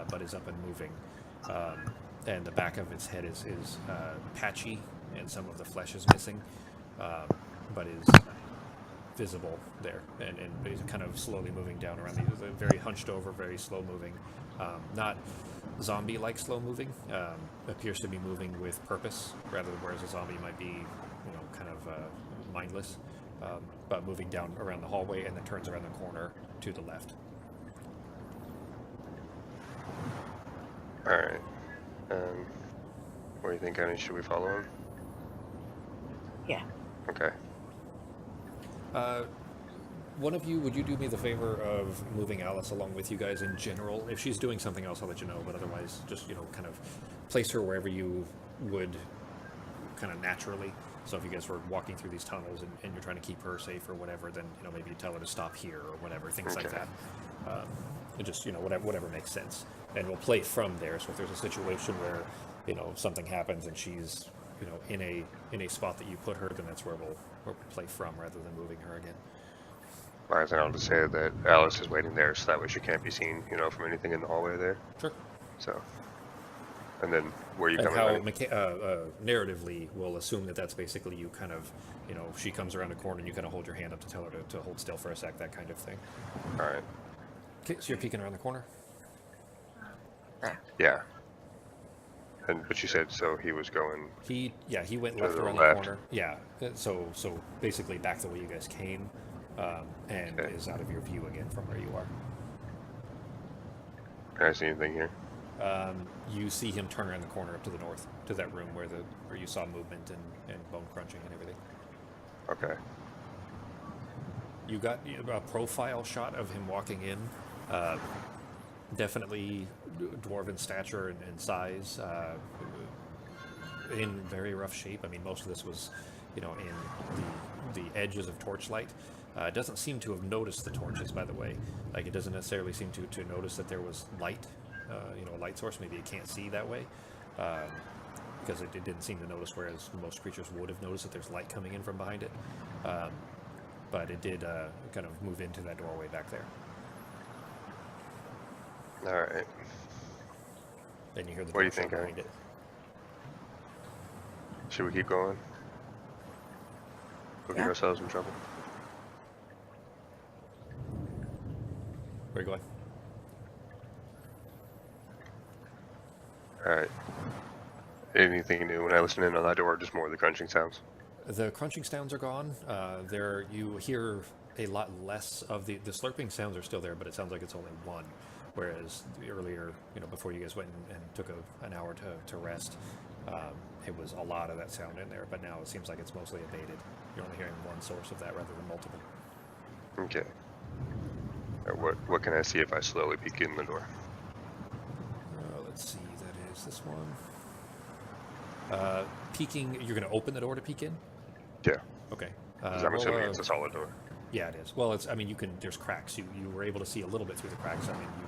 but is up and moving. And the back of its head is patchy, and some of the flesh is missing, but is visible there, and is kind of slowly moving down around these. Very hunched over, very slow moving. Not zombie-like slow moving. Appears to be moving with purpose, rather than whereas a zombie might be, kind of mindless. But moving down around the hallway and then turns around the corner to the left. All right. What do you think, Annie? Should we follow him? Yeah. Okay. One of you, would you do me the favor of moving Alice along with you guys in general? If she's doing something else, I'll let you know, but otherwise, just, kind of place her wherever you would kind of naturally. So if you guys were walking through these tunnels and you're trying to keep her safe or whatever, then, maybe you tell her to stop here or whatever, things like Okay. that. It just, whatever makes sense. And we'll play from there. So if there's a situation where, something happens and she's, in a spot that you put her, then that's where we'll play from rather than moving her again. Well, I think I'll just say that Alice is waiting there, so that way she can't be seen, from anything in the hallway there. Sure. So. And then where you And coming? how narratively, we'll assume that that's basically you kind of, she comes around a corner and you kind of hold your hand up to tell her to hold still for a sec, that kind of thing. All right. Okay, so you're peeking around the corner? Yeah. But you said so he was going. He went To left the around left. the corner. Yeah, so basically back the way you guys came, and Okay. is out of your view again from where you are. Can I see anything here? You see him turn around the corner up to the north, to that room where you saw movement and bone crunching and everything. Okay. You got a profile shot of him walking in. Definitely dwarven stature and size. In very rough shape. I mean, most of this was, in the edges of torchlight. It doesn't seem to have noticed the torches, by the way. Like, it doesn't necessarily seem to notice that there was light, a light source. Maybe it can't see that way. Because it didn't seem to notice, whereas most creatures would have noticed that there's light coming in from behind it. But it did kind of move into that doorway back there. All right. Then you hear the What do you door shut think, behind it. Should we keep going? We'll get Yeah. ourselves in trouble. Where are you going? Alright. Anything new when I listen in on that door, just more of the crunching sounds? The crunching sounds are gone. There, you hear a lot less of the slurping sounds are still there, but it sounds like it's only one. Whereas earlier, before you guys went and took an hour to rest, it was a lot of that sound in there. But now it seems like it's mostly abated. You're only hearing one source of that rather than multiple. Okay. What can I see if I slowly peek in the door? Let's see. That is this one. Peeking. You're going to open the door to peek in. Yeah. Okay. 'Cause I'm assuming it's a solid door. Yeah, it is. Well, it's. I mean, you can. There's cracks. You were able to see a little bit through the cracks. I mean, you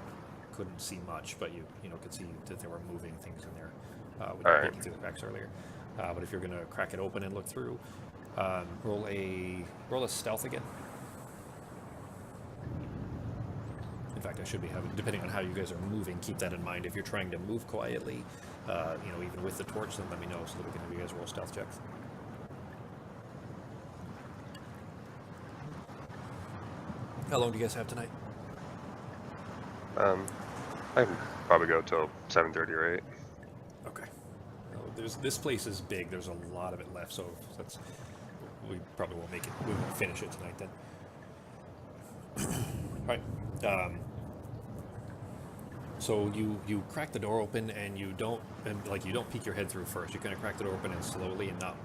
couldn't see much, but you could see that there were moving things in there when you were peeking through the cracks earlier. But if you're gonna crack it open and look through, roll a stealth again. In fact, I should be having, depending on how you guys are moving, keep that in mind. If you're trying to move quietly, even with the torch, then let me know so that we can have you guys roll stealth checks. How long do you guys have tonight? I can probably go till 7:30 or 8. Okay. Well, this place is big. There's a lot of it left, so we probably won't make it. We won't finish it tonight then. All right. So you crack the door open and you don't peek your head through first. You kind of crack the door open and slowly and not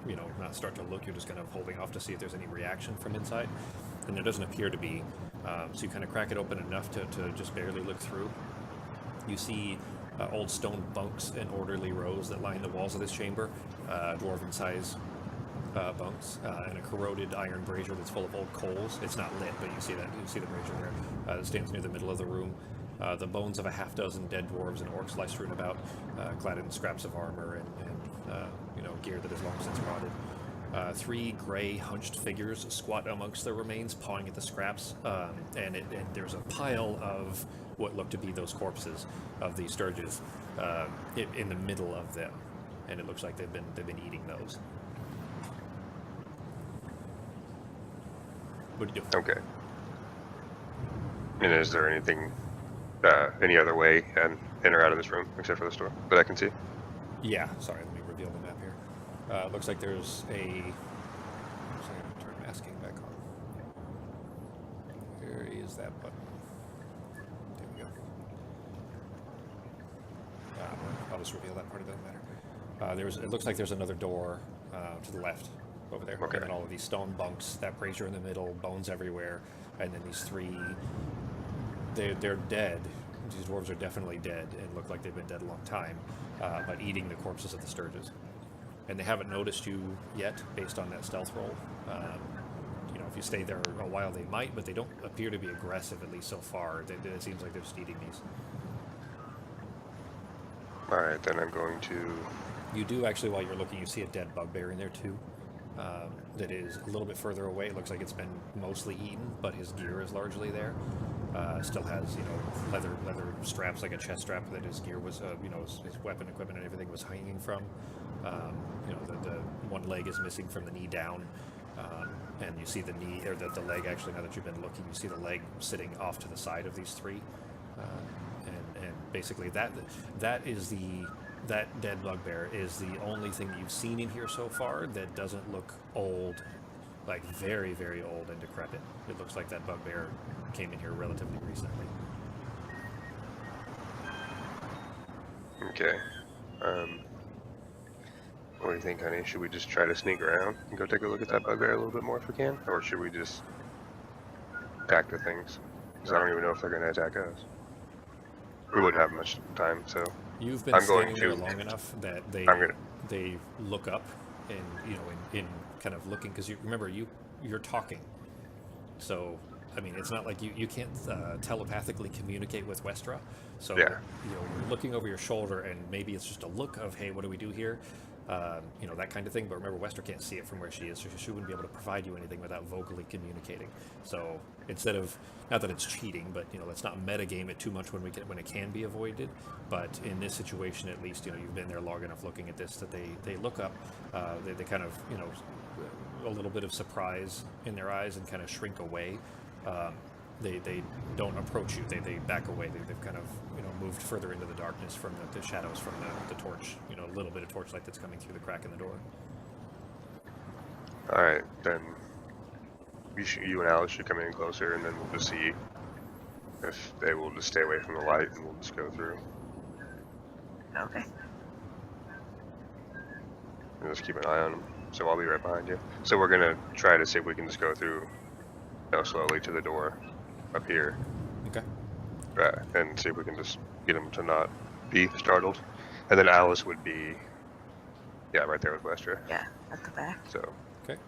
start to look. You're just kind of holding off to see if there's any reaction from inside, and there doesn't appear to be. So you kind of crack it open enough to just barely look through. You see old stone bunks in orderly rows that line the walls of this chamber, dwarven size bunks, and a corroded iron brazier that's full of old coals. It's not lit, but you see the brazier there. It stands near the middle of the room. The bones of a half dozen dead dwarves and orcs lie strewn about, clad in scraps of armor and gear that has long since rotted. 3 gray, hunched figures squat amongst the remains, pawing at the scraps, and there's a pile of what look to be those corpses of these sturges in the middle of them, and it looks like they've been eating those. What do you do? Okay. And is there anything, any other way in or out of this room except for this door that I can see? Yeah, sorry, let me reveal the map here. Looks like there's a... Looks like I'm going to turn masking back on. Where is that button? There we go. I'll just reveal that part, it doesn't matter. It looks like there's another door to the left over there. Okay. And then all of these stone bunks, that brazier in the middle, bones everywhere, and then these 3... They're dead. These dwarves are definitely dead and look like they've been dead a long time, but eating the corpses of the sturges. And they haven't noticed you yet, based on that stealth roll. If you stay there a while, they might, but they don't appear to be aggressive, at least so far. It seems like they're just eating these. Alright, then I'm going to... You do actually, while you're looking, you see a dead bugbear in there too. That is a little bit further away. It looks like it's been mostly eaten, but his gear is largely there. Still has, leather straps, like a chest strap that his gear was, his weapon equipment and everything was hanging from. The one leg is missing from the knee down, and you see the knee, or the leg actually, now that you've been looking, you see the leg sitting off to the side of these 3. And basically that dead bugbear is the only thing you've seen in here so far that doesn't look old, like very, very old and decrepit. It looks like that bugbear came in here relatively recently. Okay. What do you think, honey? Should we just try to sneak around and go take a look at that bugbear a little bit more if we can? Or should we just attack the things? Because I don't even know if they're going to attack us. We wouldn't have much time, so... You've been standing there long enough that they look up and, in kind of looking, because you're talking. So, I mean, it's not like you can't telepathically communicate with Westra. So, yeah. You're looking over your shoulder and maybe it's just a look of, hey, what do we do here? you know, that kind of thing. But remember, Wester can't see it from where she is, so she wouldn't be able to provide you anything without vocally communicating. So instead of, not that it's cheating, but you know, let's not metagame it too much when it can be avoided. But in this situation, at least, you know, you've been there long enough looking at this that they look up, they kind of, you know, a little bit of surprise in their eyes and kind of shrink away. They don't approach you. They back away. They've kind of, you know, moved further into the darkness from the shadows from the torch. You know, a little bit of torchlight that's coming through the crack in the door. All right, then you and Alice should come in closer, and then we'll just see if they will just stay away from the light, and we'll just go through. Okay. And just keep an eye on them. So I'll be right behind you. So we're gonna try to see if we can just go through, you know, slowly to the door up here. Okay. And see if we can just get them to not be startled. And then Alice would be, yeah, right there with Westra. Yeah, at the back. So. Okay.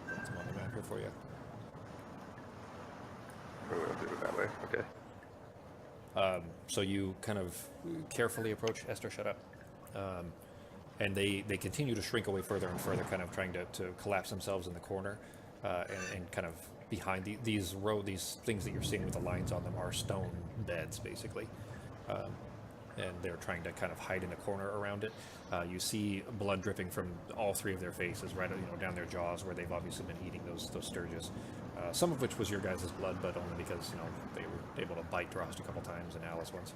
That's on the map here for you. We're gonna do it that way. Okay. So you kind of carefully approach Esther. Shut up. And they continue to shrink away further and further, kind of trying to collapse themselves in the corner, and kind of behind these things that you're seeing with the lines on them are stone beds, basically. And they're trying to kind of hide in the corner around it. You see blood dripping from all three of their faces, right, you know, down their jaws, where they've obviously been eating those sturges. Some of which was your guys' blood, but only because, you know, they were able to bite Drost a couple times and Alice once.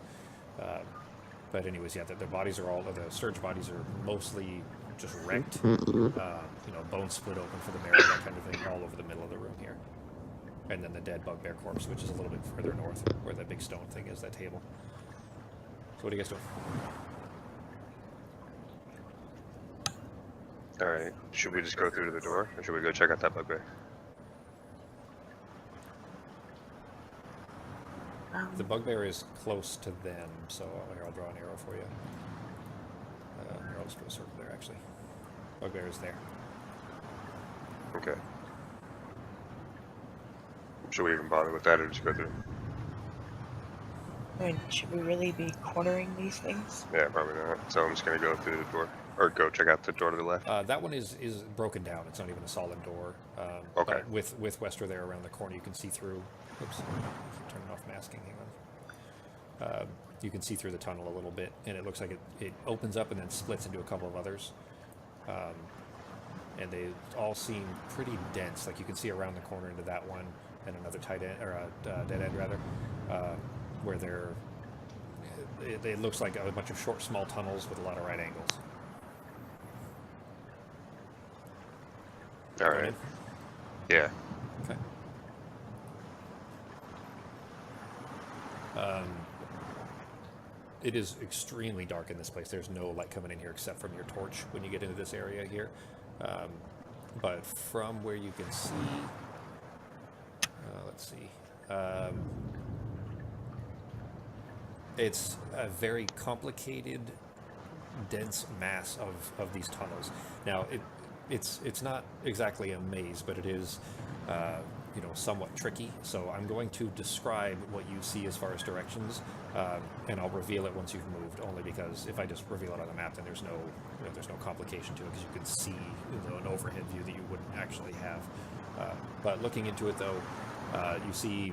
But anyways, yeah, their bodies are all, the Sturge bodies are mostly just wrecked. You know, bones split open for the marrow, that kind of thing, all over the middle of the room here. And then the dead bugbear corpse, which is a little bit further north, where that big stone thing is, that table. So what are you guys doing? Alright, should we just go through to the door, or should we go check out that bugbear? The bugbear is close to them, so here, I'll draw an arrow for you. Here, I'll just put a circle there, actually. Bugbear is there. Okay. Should we even bother with that, or just go through? I mean, should we really be cornering these things? Yeah, probably not. So I'm just gonna go through the door, or go check out the door to the left. That one is broken down. It's not even a solid door. Okay. But with Wester there around the corner, you can see through. Oops, turning off masking. Hang on. You can see through the tunnel a little bit, and it looks like it opens up and then splits into a couple of others. And they all seem pretty dense. Like you can see around the corner into that one, and another tight end, or a dead end rather, where it looks like a bunch of short, small tunnels with a lot of right angles. All right. Yeah. Okay. It is extremely dark in this place. There's no light coming in here except from your torch when you get into this area here. But from where you can see, let's see, it's a very complicated, dense mass of these tunnels. Now, it's not exactly a maze, but it is, you know, somewhat tricky. So I'm going to describe what you see as far as directions, and I'll reveal it once you've moved. Only because if I just reveal it on the map, then there's no complication to it, because you can see, you know, an overhead view that you wouldn't actually have. But looking into it, though, you see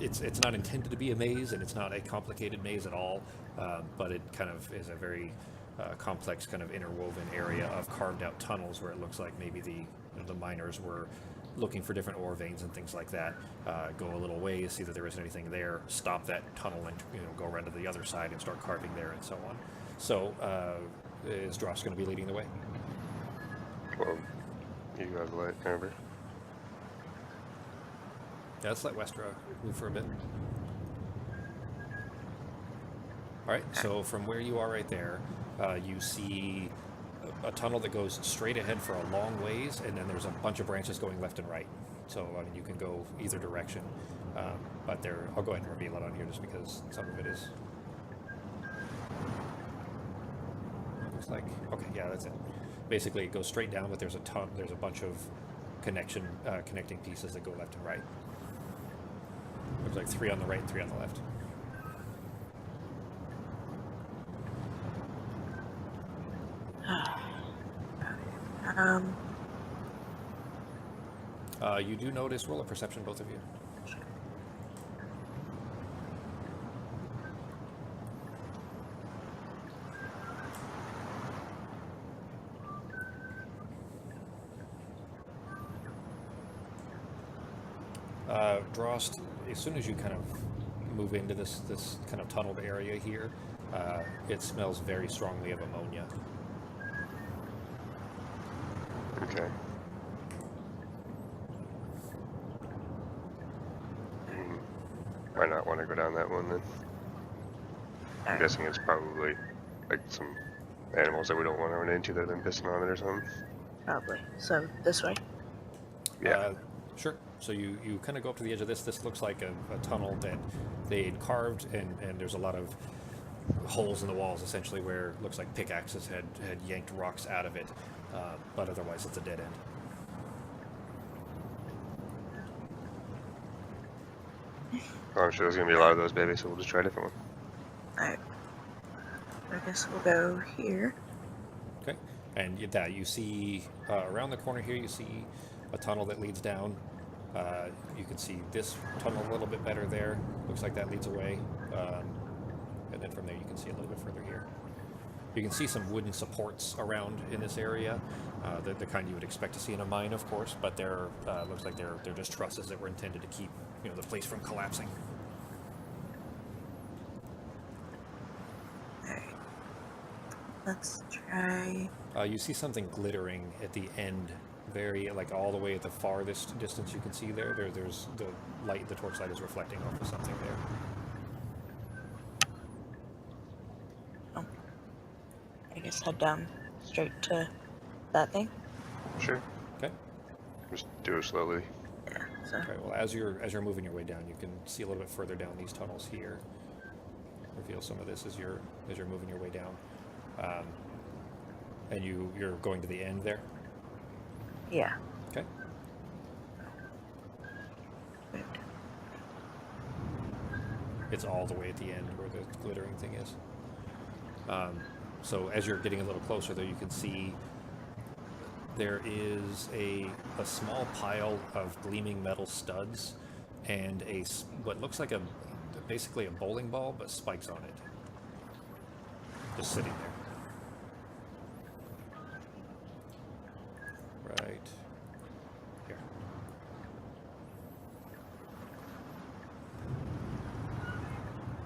it's not intended to be a maze, and it's not a complicated maze at all. But it kind of is a very complex, kind of interwoven area of carved out tunnels where it looks like maybe the miners were looking for different ore veins and things like that. Go a little ways, see that there isn't anything there, stop that tunnel and, you know, go around to the other side and start carving there, and so on. So is Dross going to be leading the way? Well, you guys light, remember? Yeah, let's let Westra move for a bit. Alright, so from where you are right there, you see a tunnel that goes straight ahead for a long ways, and then there's a bunch of branches going left and right. So, I mean, you can go either direction. But I'll go ahead and reveal it on here just because some of it is... Looks like... Okay, yeah, that's it. Basically, it goes straight down, but there's a bunch of connecting pieces that go left and right. Looks like 3 on the right and 3 on the left. You do notice, roll a perception, both of you. Drost, as soon as you kind of move into this kind of tunneled area here, it smells very strongly of ammonia. Okay. Might not want to go down that one then. I'm guessing it's probably like some animals that we don't want to run into that have been pissing on it or something. Probably. So this way. Yeah. Sure. So you kind of go up to the edge of this. This looks like a tunnel that they'd carved, and there's a lot of holes in the walls, essentially, where it looks like pickaxes had yanked rocks out of it. But otherwise, it's a dead end. Oh, I'm sure there's going to be a lot of those, baby, so we'll just try a different one. Alright. I guess we'll go here. Okay. And that you see around the corner here, you see a tunnel that leads down. You can see this tunnel a little bit better there. Looks like that leads away. And then from there you can see a little bit further here. You can see some wooden supports around in this area, the kind you would expect to see in a mine, of course, but they're looks like they're just trusses that were intended to keep the place from collapsing. Alright. Let's try. You see something glittering at the end, very like all the way at the farthest distance you can see there. There's the light, the torchlight is reflecting off of something there. Oh. I guess head down straight to that thing. Sure. Okay. Just do it slowly. Yeah. So. Okay. Well, as you're moving your way down, you can see a little bit further down these tunnels here. Reveal some of this as you're moving your way down. And you're going to the end there. Yeah. Okay. Good. It's all the way at the end where the glittering thing is. So as you're getting a little closer, though, you can see there is a small pile of gleaming metal studs and what looks like basically a bowling ball, but spikes on it. Just sitting there. Right here.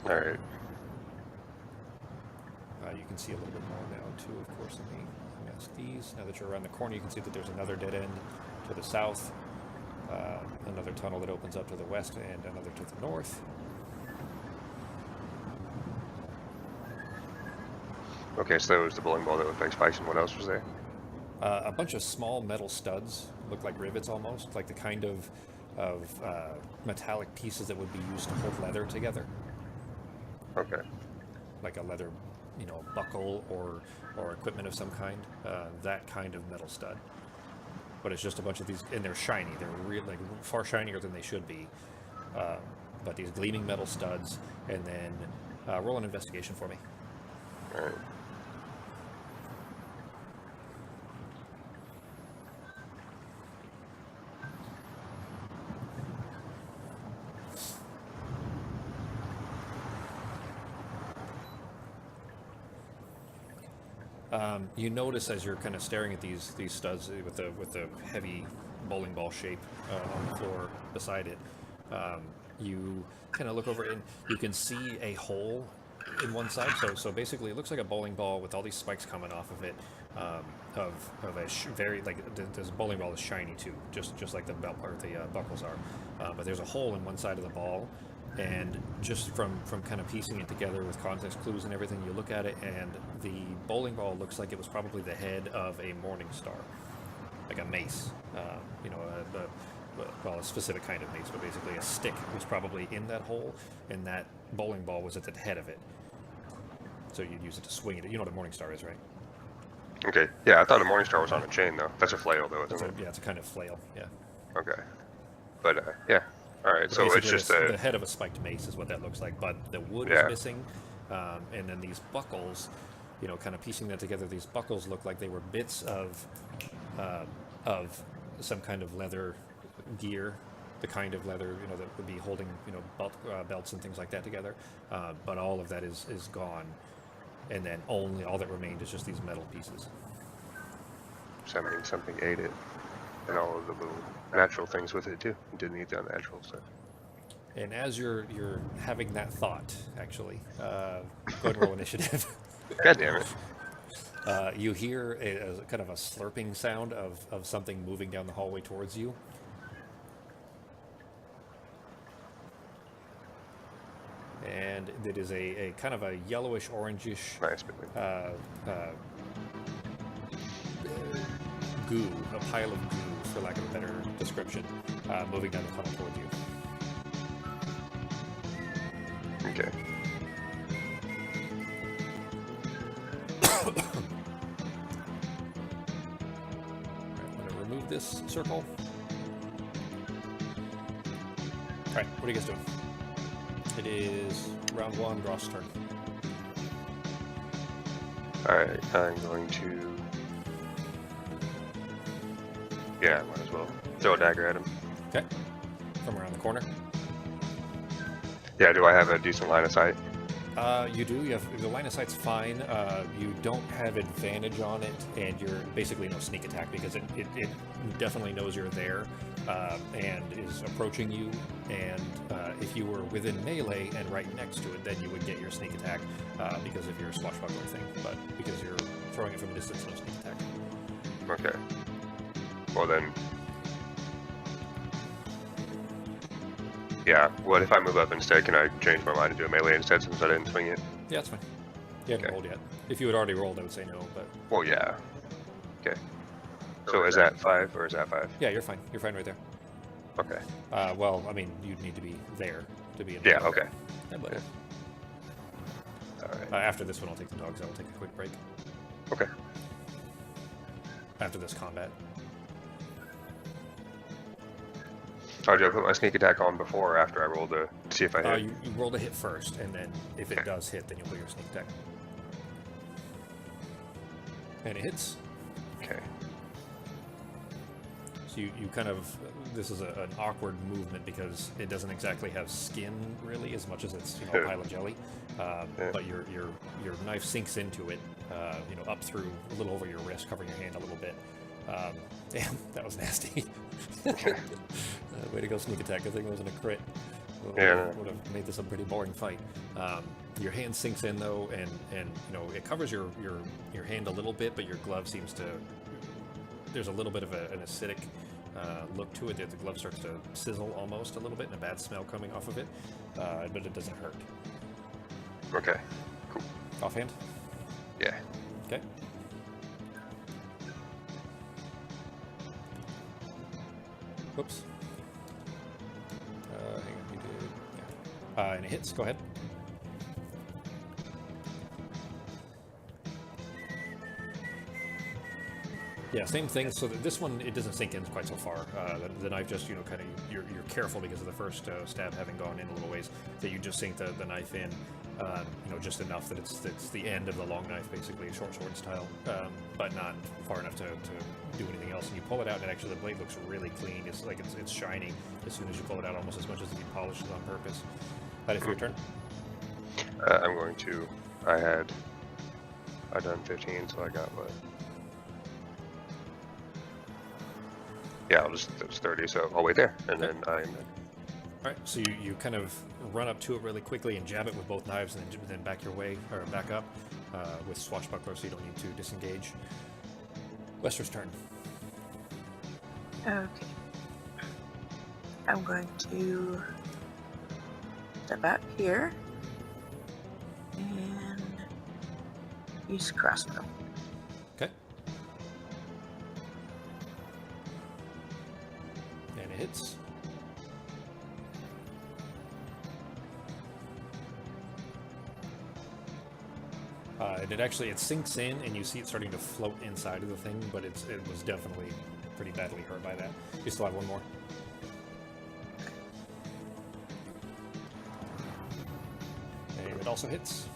Alright. You can see a little bit more now too, of course. Let me mask these. Now that you're around the corner, you can see that there's another dead end to the south, another tunnel that opens up to the west, and another to the north. Okay, so that was the bowling ball that looked like spikes, and what else was there? A bunch of small metal studs, look like rivets almost, like the kind of metallic pieces that would be used to hold leather together. Okay. Like a leather, buckle or equipment of some kind. That kind of metal stud. But it's just a bunch of these, and they're shiny. They're like far shinier than they should be. But these gleaming metal studs, and then roll an investigation for me. Alright. You notice as you're kind of staring at these studs with the heavy bowling ball shape on the floor beside it, you kind of look over and you can see a hole in one side. So basically, it looks like a bowling ball with all these spikes coming off of it. Of a very this bowling ball is shiny too, just like the belt or the buckles are. But there's a hole in one side of the ball. And just from kind of piecing it together with context clues and everything, you look at it, and the bowling ball looks like it was probably the head of a morning star, like a mace. A specific kind of mace, but basically a stick was probably in that hole, and that bowling ball was at the head of it. So you'd use it to swing it. You know what a morning star is, right? Okay. Yeah, I thought a morning star was on a chain, though. That's a flail, though, isn't it? Yeah, it's a kind of flail, yeah. Okay. But, yeah. Alright, But so it's basically just the head of a spiked mace is what that looks like, but the wood is missing, and then these buckles, you know, kind of piecing that together, these buckles look like they were bits of some kind of leather gear, the kind of leather, you know, that would be holding, you know, belts and things like that together. But all of that is gone, and then all that remained is just these metal pieces. Something ate it, and all of the little natural things with it too. It didn't eat the unnatural stuff. And as you're having that thought, actually, go ahead and roll initiative. God damn it. You hear a kind of a slurping sound of something moving down the hallway towards you. And it is a kind of a yellowish, orangish Nice. goo, a pile of goo, for lack of a better description, moving down the tunnel towards you. Okay. Alright, I'm going to remove this circle. Alright, what are you guys doing? It is round 1, Ross' turn. Alright, I'm going to... Yeah, might as well throw a dagger at him. Okay. From around the corner. Yeah, do I have a decent line of sight? You do. You have the line of sight's fine. You don't have advantage on it, and you're basically no sneak attack because it definitely knows you're there and is approaching you. And if you were within melee and right next to it, then you would get your sneak attack because of your swashbuckler thing. But because you're throwing it from a distance, no sneak attack. Okay. Well then... Yeah, what if I move up instead? Can I change my mind and do a melee instead since I didn't swing it? Yeah, that's fine. You haven't Okay. rolled yet. If you had already rolled, I would say no, but... Well, yeah. Okay. So is that 5 or is that 5? Yeah, you're fine. You're fine right there. Okay. Well, I mean, you'd need to be there to be in Yeah, the okay. Yeah, buddy. Alright. After this one, I'll take the dogs. I'll take a quick break. Okay. After this combat. Oh, did I put my sneak attack on before or after I rolled to see if I hit? You roll a hit first, and then if it does hit, then you'll put your sneak attack. And it hits. Okay. So you kind of, this is an awkward movement because it doesn't exactly have skin really as much as it's, you know, a pile of jelly. But your knife sinks into it, you know, up through a little over your wrist, covering your hand a little bit. Damn, that was nasty. Way to go, sneak attack. Good thing it wasn't a crit. Yeah. Would have made this a pretty boring fight. Your hand sinks in though, and you know, it covers your hand a little bit, but your glove seems to. There's a little bit of an acidic look to it. The glove starts to sizzle almost a little bit, and a bad smell coming off of it, but it doesn't hurt. Okay. Cool. Offhand. Yeah. Okay. Whoops. Hang on, you did. Yeah. And it hits. Go ahead. Yeah, same thing. So this one, it doesn't sink in quite so far. The knife just, you know, kind of, you're careful because of the first stab having gone in a little ways, that you just sink the knife in, you know, just enough that it's the end of the long knife, basically, short sword style, but not far enough to do anything else. And you pull it out, and actually the blade looks really clean. It's like it's shining as soon as you pull it out, almost as much as if you polished it on purpose. That if your turn. I'm going to. I done 15, so I got what? Yeah, that was 30, so I'll wait there, and then I'm. Alright, so you kind of run up to it really quickly and jab it with both knives, and then back your way, or back up with swashbuckler, so you don't need to disengage. Wester's turn. Okay. I'm going to step out here and use crossbow. Okay. And it hits. And it sinks in, and you see it starting to float inside of the thing, but it was definitely pretty badly hurt by that. You still have one more. And it also hits.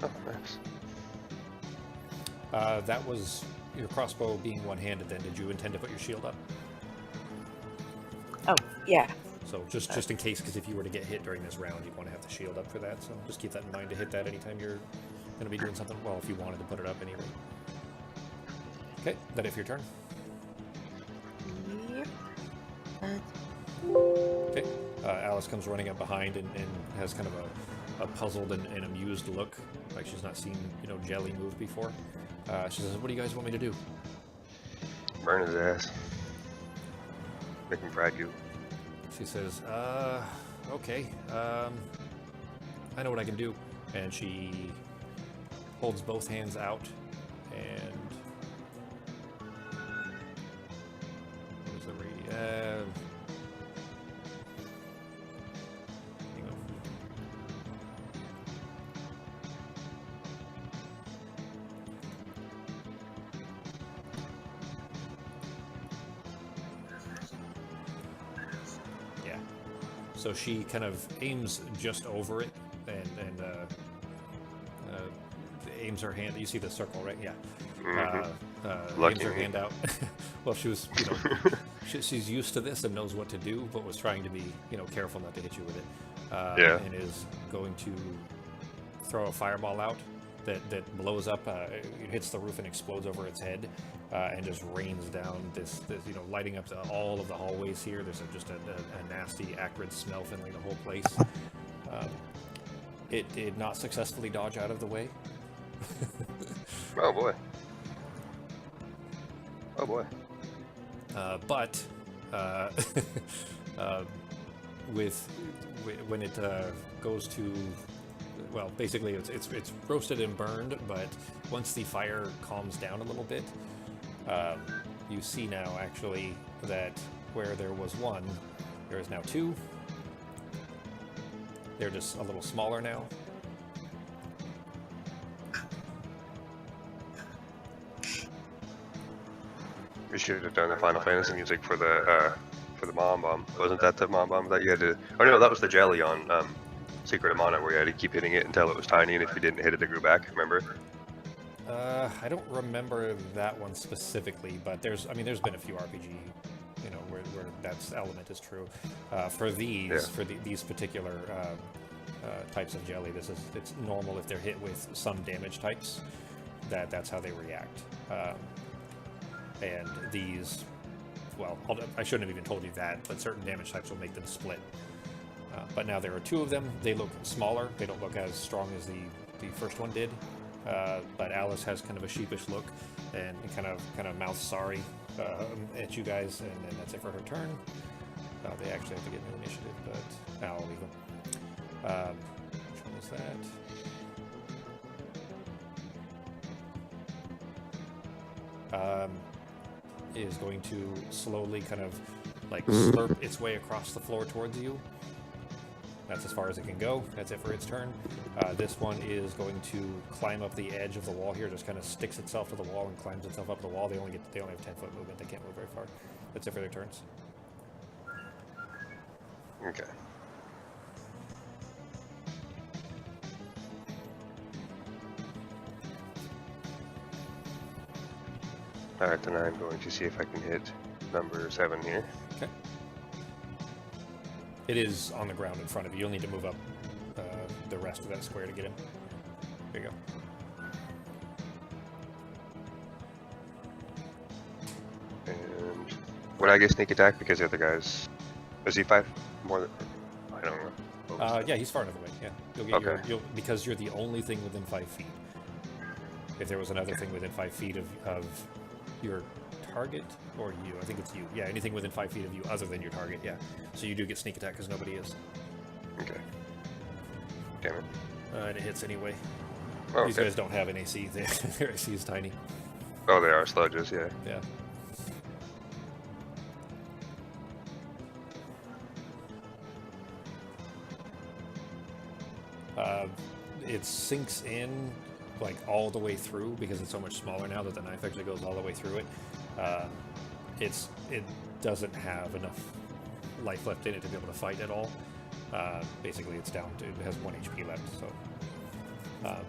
Oh, nice. That was your crossbow being one-handed then. Did you intend to put your shield up? Oh, yeah. So just in case, because if you were to get hit during this round, you'd want to have the shield up for that. So just keep that in mind to hit that anytime you're going to be doing something. Well, if you wanted to put it up anyway. Okay, that it for your turn. Yep. Okay, Alice comes running up behind and has kind of a puzzled and amused look, like she's not seen, Jelly move before. She says, "What do you guys want me to do?" Burn his ass. Make him frag you. She says, okay, I know what I can do." And she holds both hands out and... Where's the hang on. Yeah. So she kind of aims just over it and aims her hand. You see the circle, right? Yeah. Aims her hand out. Well, she was, she's used to this and knows what to do, but was trying to be, careful not to hit you with it. Yeah. And is going to throw a fireball out that blows up. It hits the roof and explodes over its head, and just rains down this lighting up all of the hallways here. There's just a nasty, acrid smell filling the whole place. It did not successfully dodge out of the way. Oh boy. Oh boy. But when it goes to, well, basically it's roasted and burned. But once the fire calms down a little bit, you see now actually that where there was one, there is now two. They're just a little smaller now. We should have done the Final Fantasy music for the Mom Bomb. Wasn't that the Mom Bomb that you had to... Oh no, that was the jelly on Secret of Mana, where you had to keep hitting it until it was tiny, and if you didn't hit it, it grew back, remember? I don't remember that one specifically, but there's been a few RPG, where that element is true. For these, these particular types of jelly, it's normal if they're hit with some damage types, that's how they react. And these, well, I shouldn't have even told you that, but certain damage types will make them split. But now there are two of them. They look smaller. They don't look as strong as the first one did. But Alice has kind of a sheepish look and kind of mouths sorry at you guys, and then that's it for her turn. They actually have to get new initiative, but I'll leave them. Which one is that? Is going to slowly kind of like slurp its way across the floor towards you. That's as far as it can go. That's it for its turn. This one is going to climb up the edge of the wall here, just kind of sticks itself to the wall and climbs itself up the wall. They only have 10-foot movement. They can't move very far. That's it for their turns. Okay. Alright, then I'm going to see if I can hit number 7 here. Okay. It is on the ground in front of you. You'll need to move up the rest of that square to get him. There you go. And would I get sneak attack because the other guy's... Is he 5 more than... I don't know. Yeah, he's far enough away. Yeah, you'll get because you're the only thing within 5 feet. If there was another thing within 5 feet of your target or you, I think it's you. Yeah, anything within 5 feet of you other than your target. Yeah, so you do get sneak attack because nobody is. Okay. Damn it. And it hits anyway. Oh, These guys don't have an AC. Their AC is tiny. Oh, they are sludges. Yeah. Yeah. It sinks in like all the way through because it's so much smaller now that the knife actually goes all the way through it. It doesn't have enough life left in it to be able to fight at all. Basically, it's down to, it has 1 HP left. So,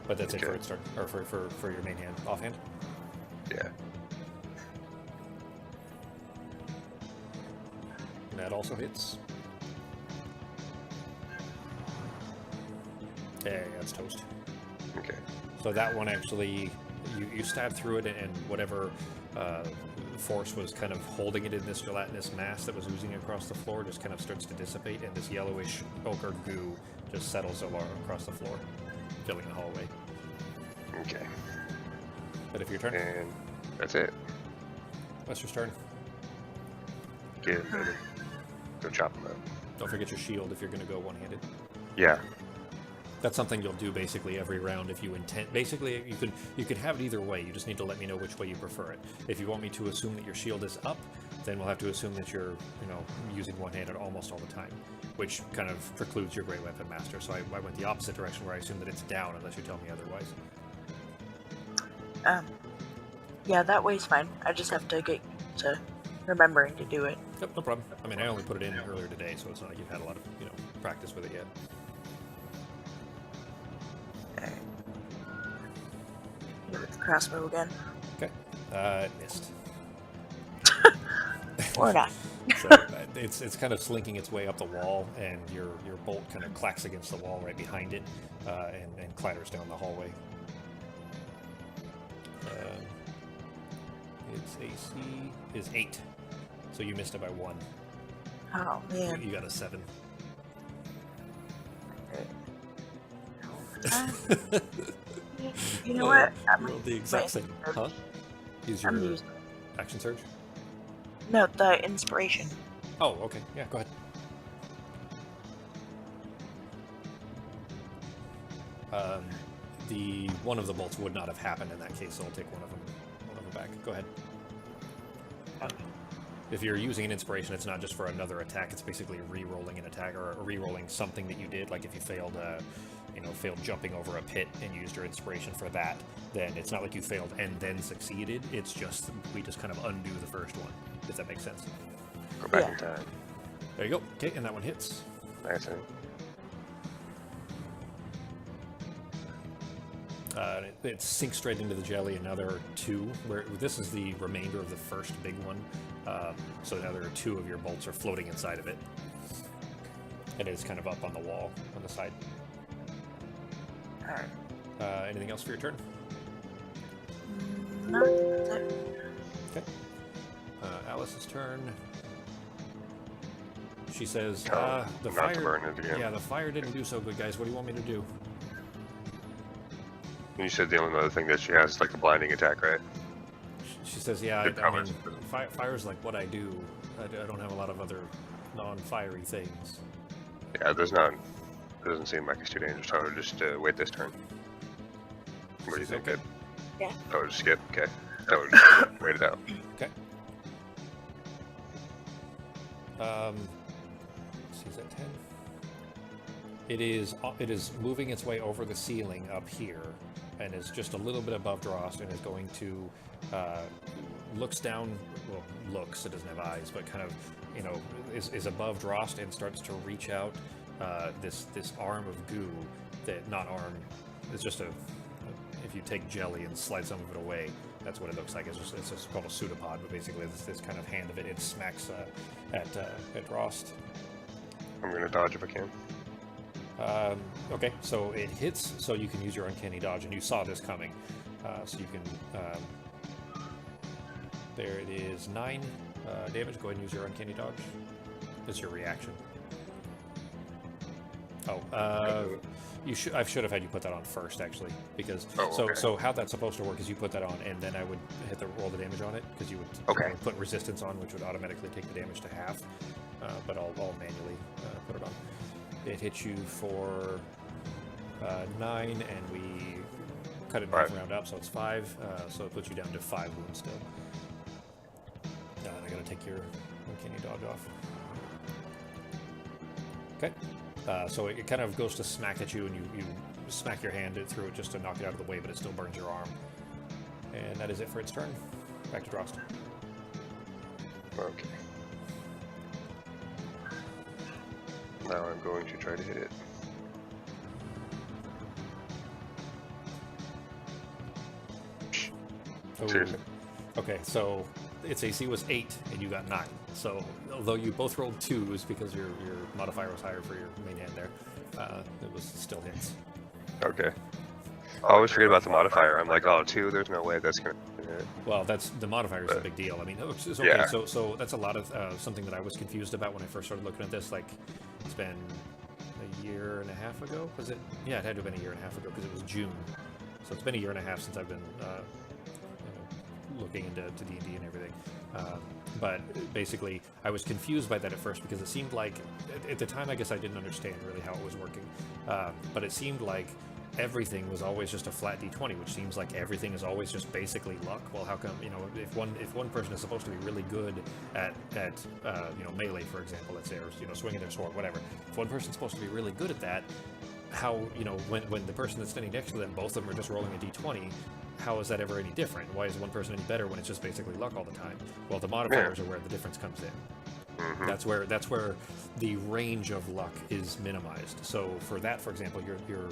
but that's it for its turn, or for your main hand, offhand. Yeah. And that also hits. Yeah, that's toast. Okay. So that one actually, you stab through it, and whatever force was kind of holding it in this gelatinous mass that was oozing across the floor just kind of starts to dissipate, and this yellowish ochre goo just settles along across the floor, filling the hallway. Okay. But if your turn, And that's it. what's your turn? Get him, baby. Go chop him up. Don't forget your shield if you're going to go one-handed. Yeah. That's something you'll do basically every round if you intend. Basically, you could have it either way. You just need to let me know which way you prefer it. If you want me to assume that your shield is up, then we'll have to assume that you're, using one-handed almost all the time, which kind of precludes your Great Weapon Master. So I went the opposite direction where I assume that it's down unless you tell me otherwise. Yeah, that way's fine. I just have to get to remembering to do it. Yep, no problem. I mean, I only put it in earlier today, so it's not like you've had a lot of, practice with it yet. Alright. Hit it with the crossbow again. Okay. Missed. Or not. So it's kind of slinking its way up the wall, and your bolt kind of clacks against the wall right behind it, and clatters down the hallway. Its AC is 8, so you missed it by 1. Oh, man. You got a 7. You know what? You rolled the exact same. Huh? Use your I'm using... action surge? No, the inspiration. Oh, okay. Yeah, go ahead. The one of the bolts would not have happened in that case, so I'll take one of them back. Go ahead. Okay. If you're using an inspiration, it's not just for another attack. It's basically re-rolling an attack or re-rolling something that you did. Like if you failed, failed jumping over a pit and used your inspiration for that, then it's not like you failed and then succeeded. It's just we just kind of undo the first one. If that makes sense. Go back in time. There you go. Okay, and that one hits. Nice. It sinks straight into the jelly, and now there are 2. Where this is the remainder of the first big one. So now there are 2 of your bolts are floating inside of it. And it's kind of up on the wall on the side. Alright. Anything else for your turn? No, that's it. Okay. Alice's turn. She says, "The not fire. to burn it again. Yeah, the fire didn't do so good, guys. What do you want me to do?" You said the only other thing that she has is like a blinding attack, right? She says, "Yeah, It I mean, covers. fire's like what I do. I don't have a lot of other non-fiery things." Yeah, it doesn't seem like it's too dangerous. I would just wait this turn. What do you think? Okay. Yeah. I would skip. Okay. I would just wait it out. Okay. She's at 10. It is moving its way over the ceiling up here, and is just a little bit above Drost, and is going to looks down. Well, looks. It doesn't have eyes, but kind of, is above Drost and starts to reach out this arm of goo. That not arm. It's just a. If you take jelly and slide some of it away, that's what it looks like. It's just called a pseudopod, but basically this kind of hand of it. It smacks at Drost. I'm gonna dodge if I can. Okay, so it hits, so you can use your uncanny dodge, and you saw this coming, so you can. There it is, 9 damage. Go ahead and use your uncanny dodge. It's your reaction. Oh, I should have had you put that on first, actually, because so how that's supposed to work is you put that on, and then I would hit roll the damage on it, because you would put resistance on, which would automatically take the damage to half. But I'll manually put it on. It hits you for 9, and we cut it half round up, so it's 5. So it puts you down to 5 wounds still. And I gotta take your uncanny dodge off. Okay. So it kind of goes to smack at you, and you smack your hand through it just to knock it out of the way, but it still burns your arm. And that is it for its turn. Back to Drost. Okay. Now I'm going to try to hit it. Oh, Seriously? Okay, so its AC was 8 and you got 9. So although you both rolled 2s because your modifier was higher for your main hand there, it was still hits. Okay. I always forget about the modifier. I'm like, oh, 2, there's no way that's going to hit. Well, that's the modifier is a big deal. I mean, it's okay. Yeah. So that's a lot of something that I was confused about when I first started looking at this. Like, it's been a year and a half ago. Was it? Yeah, it had to have been a year and a half ago because it was June. So it's been a year and a half since I've been looking into D&D and everything. But basically, I was confused by that at first because it seemed like, at the time, I guess I didn't understand really how it was working. But it seemed like everything was always just a flat d20, which seems like everything is always just basically luck. Well, how come, you know, if one person is supposed to be really good at you know, melee, for example, let's say, or, you know, swinging their sword, whatever. If one person's supposed to be really good at that, how, you know, when the person that's standing next to them, both of them are just rolling a d20, how is that ever any different? Why is one person any better when it's just basically luck all the time? Well, the modifiers are where the difference comes in. Mm-hmm. That's where the range of luck is minimized. So for that, for example, your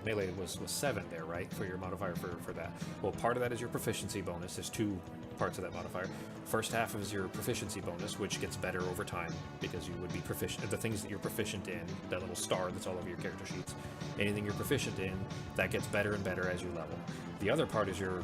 melee was 7 there, right? For your modifier for that. Well, part of that is your proficiency bonus. There's 2 parts of that modifier. First half is your proficiency bonus, which gets better over time because you would be proficient. The things that you're proficient in, that little star that's all over your character sheets, anything you're proficient in, that gets better and better as you level. The other part is your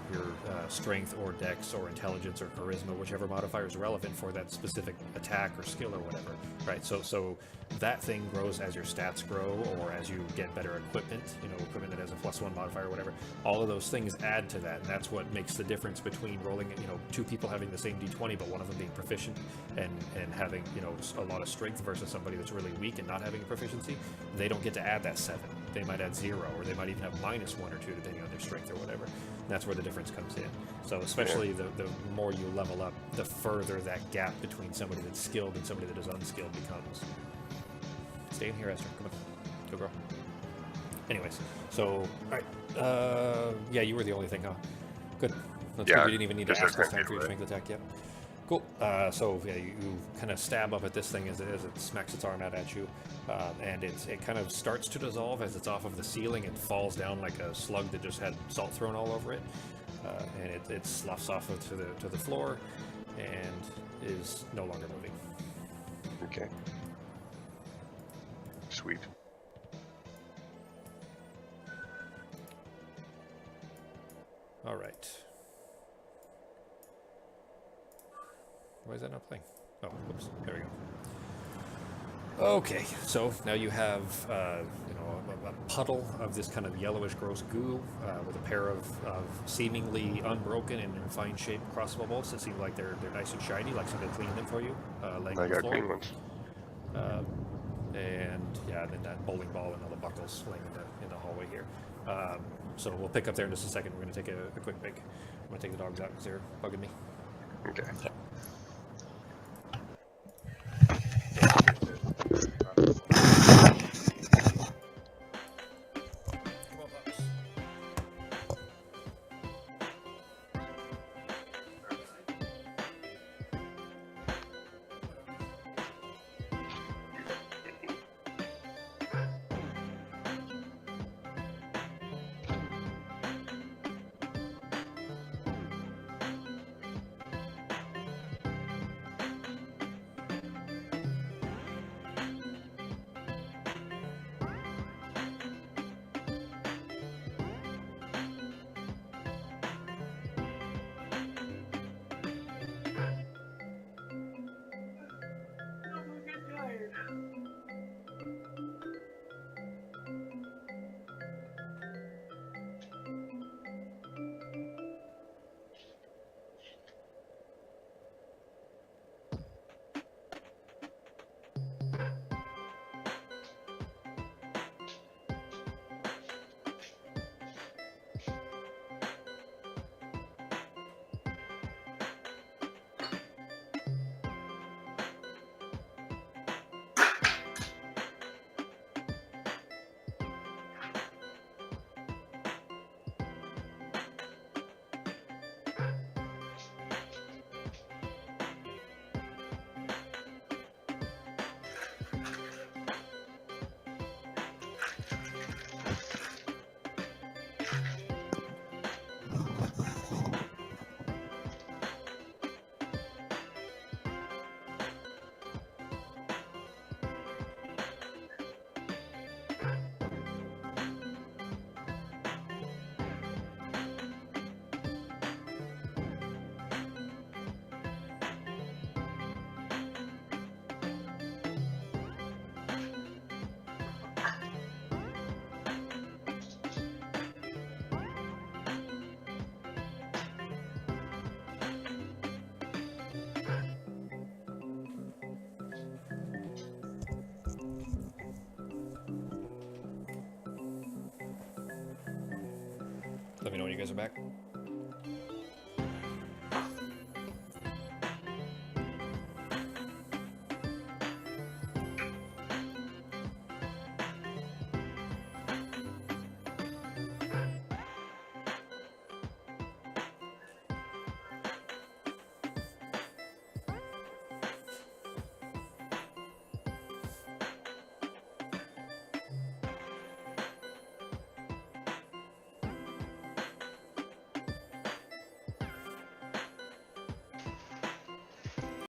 strength or dex or intelligence or charisma, whichever modifier is relevant for that specific attack or skill or whatever, right? So that thing grows as your stats grow or as you get better equipment, you know, equipment that has a +1 modifier or whatever. All of those things add to that, and that's what makes the difference between rolling, you know, 2 people having the same d20, but one of them being proficient and having, you know, a lot of strength versus somebody that's really weak and not having a proficiency. They don't get to add that 7. They might add 0, or they might even have -1 or 2 depending on their strength or whatever. And that's where the difference comes in. So especially the more you level up, the further that gap between somebody that's skilled and somebody that is unskilled becomes. Stay in here, Esther. Come on. Go, girl. Anyways, so, alright. Yeah, you were the only thing, huh? Good. That's good. We didn't even need to ask this time for you to make the attack yet. Cool. So yeah, you kind of stab up at this thing as it smacks its arm out at you, and it kind of starts to dissolve as it's off of the ceiling. It falls down like a slug that just had salt thrown all over it, and it sloughs off to the floor, and is no longer moving. Okay. Sweet. All right. Why is that not playing? Oh, whoops. There we go. Okay, so now you have, you know, a puddle of this kind of yellowish, gross goo with a pair of seemingly unbroken and in fine shape crossbow bolts that seem like they're nice and shiny, like somebody cleaned them for you, laying on the floor. Green ones. And yeah, and then that bowling ball and all the buckles laying in the hallway here. So we'll pick up there in just a second. We're going to take a quick break. I'm going to take the dogs out because they're bugging me. Okay. Let me know when you guys are back.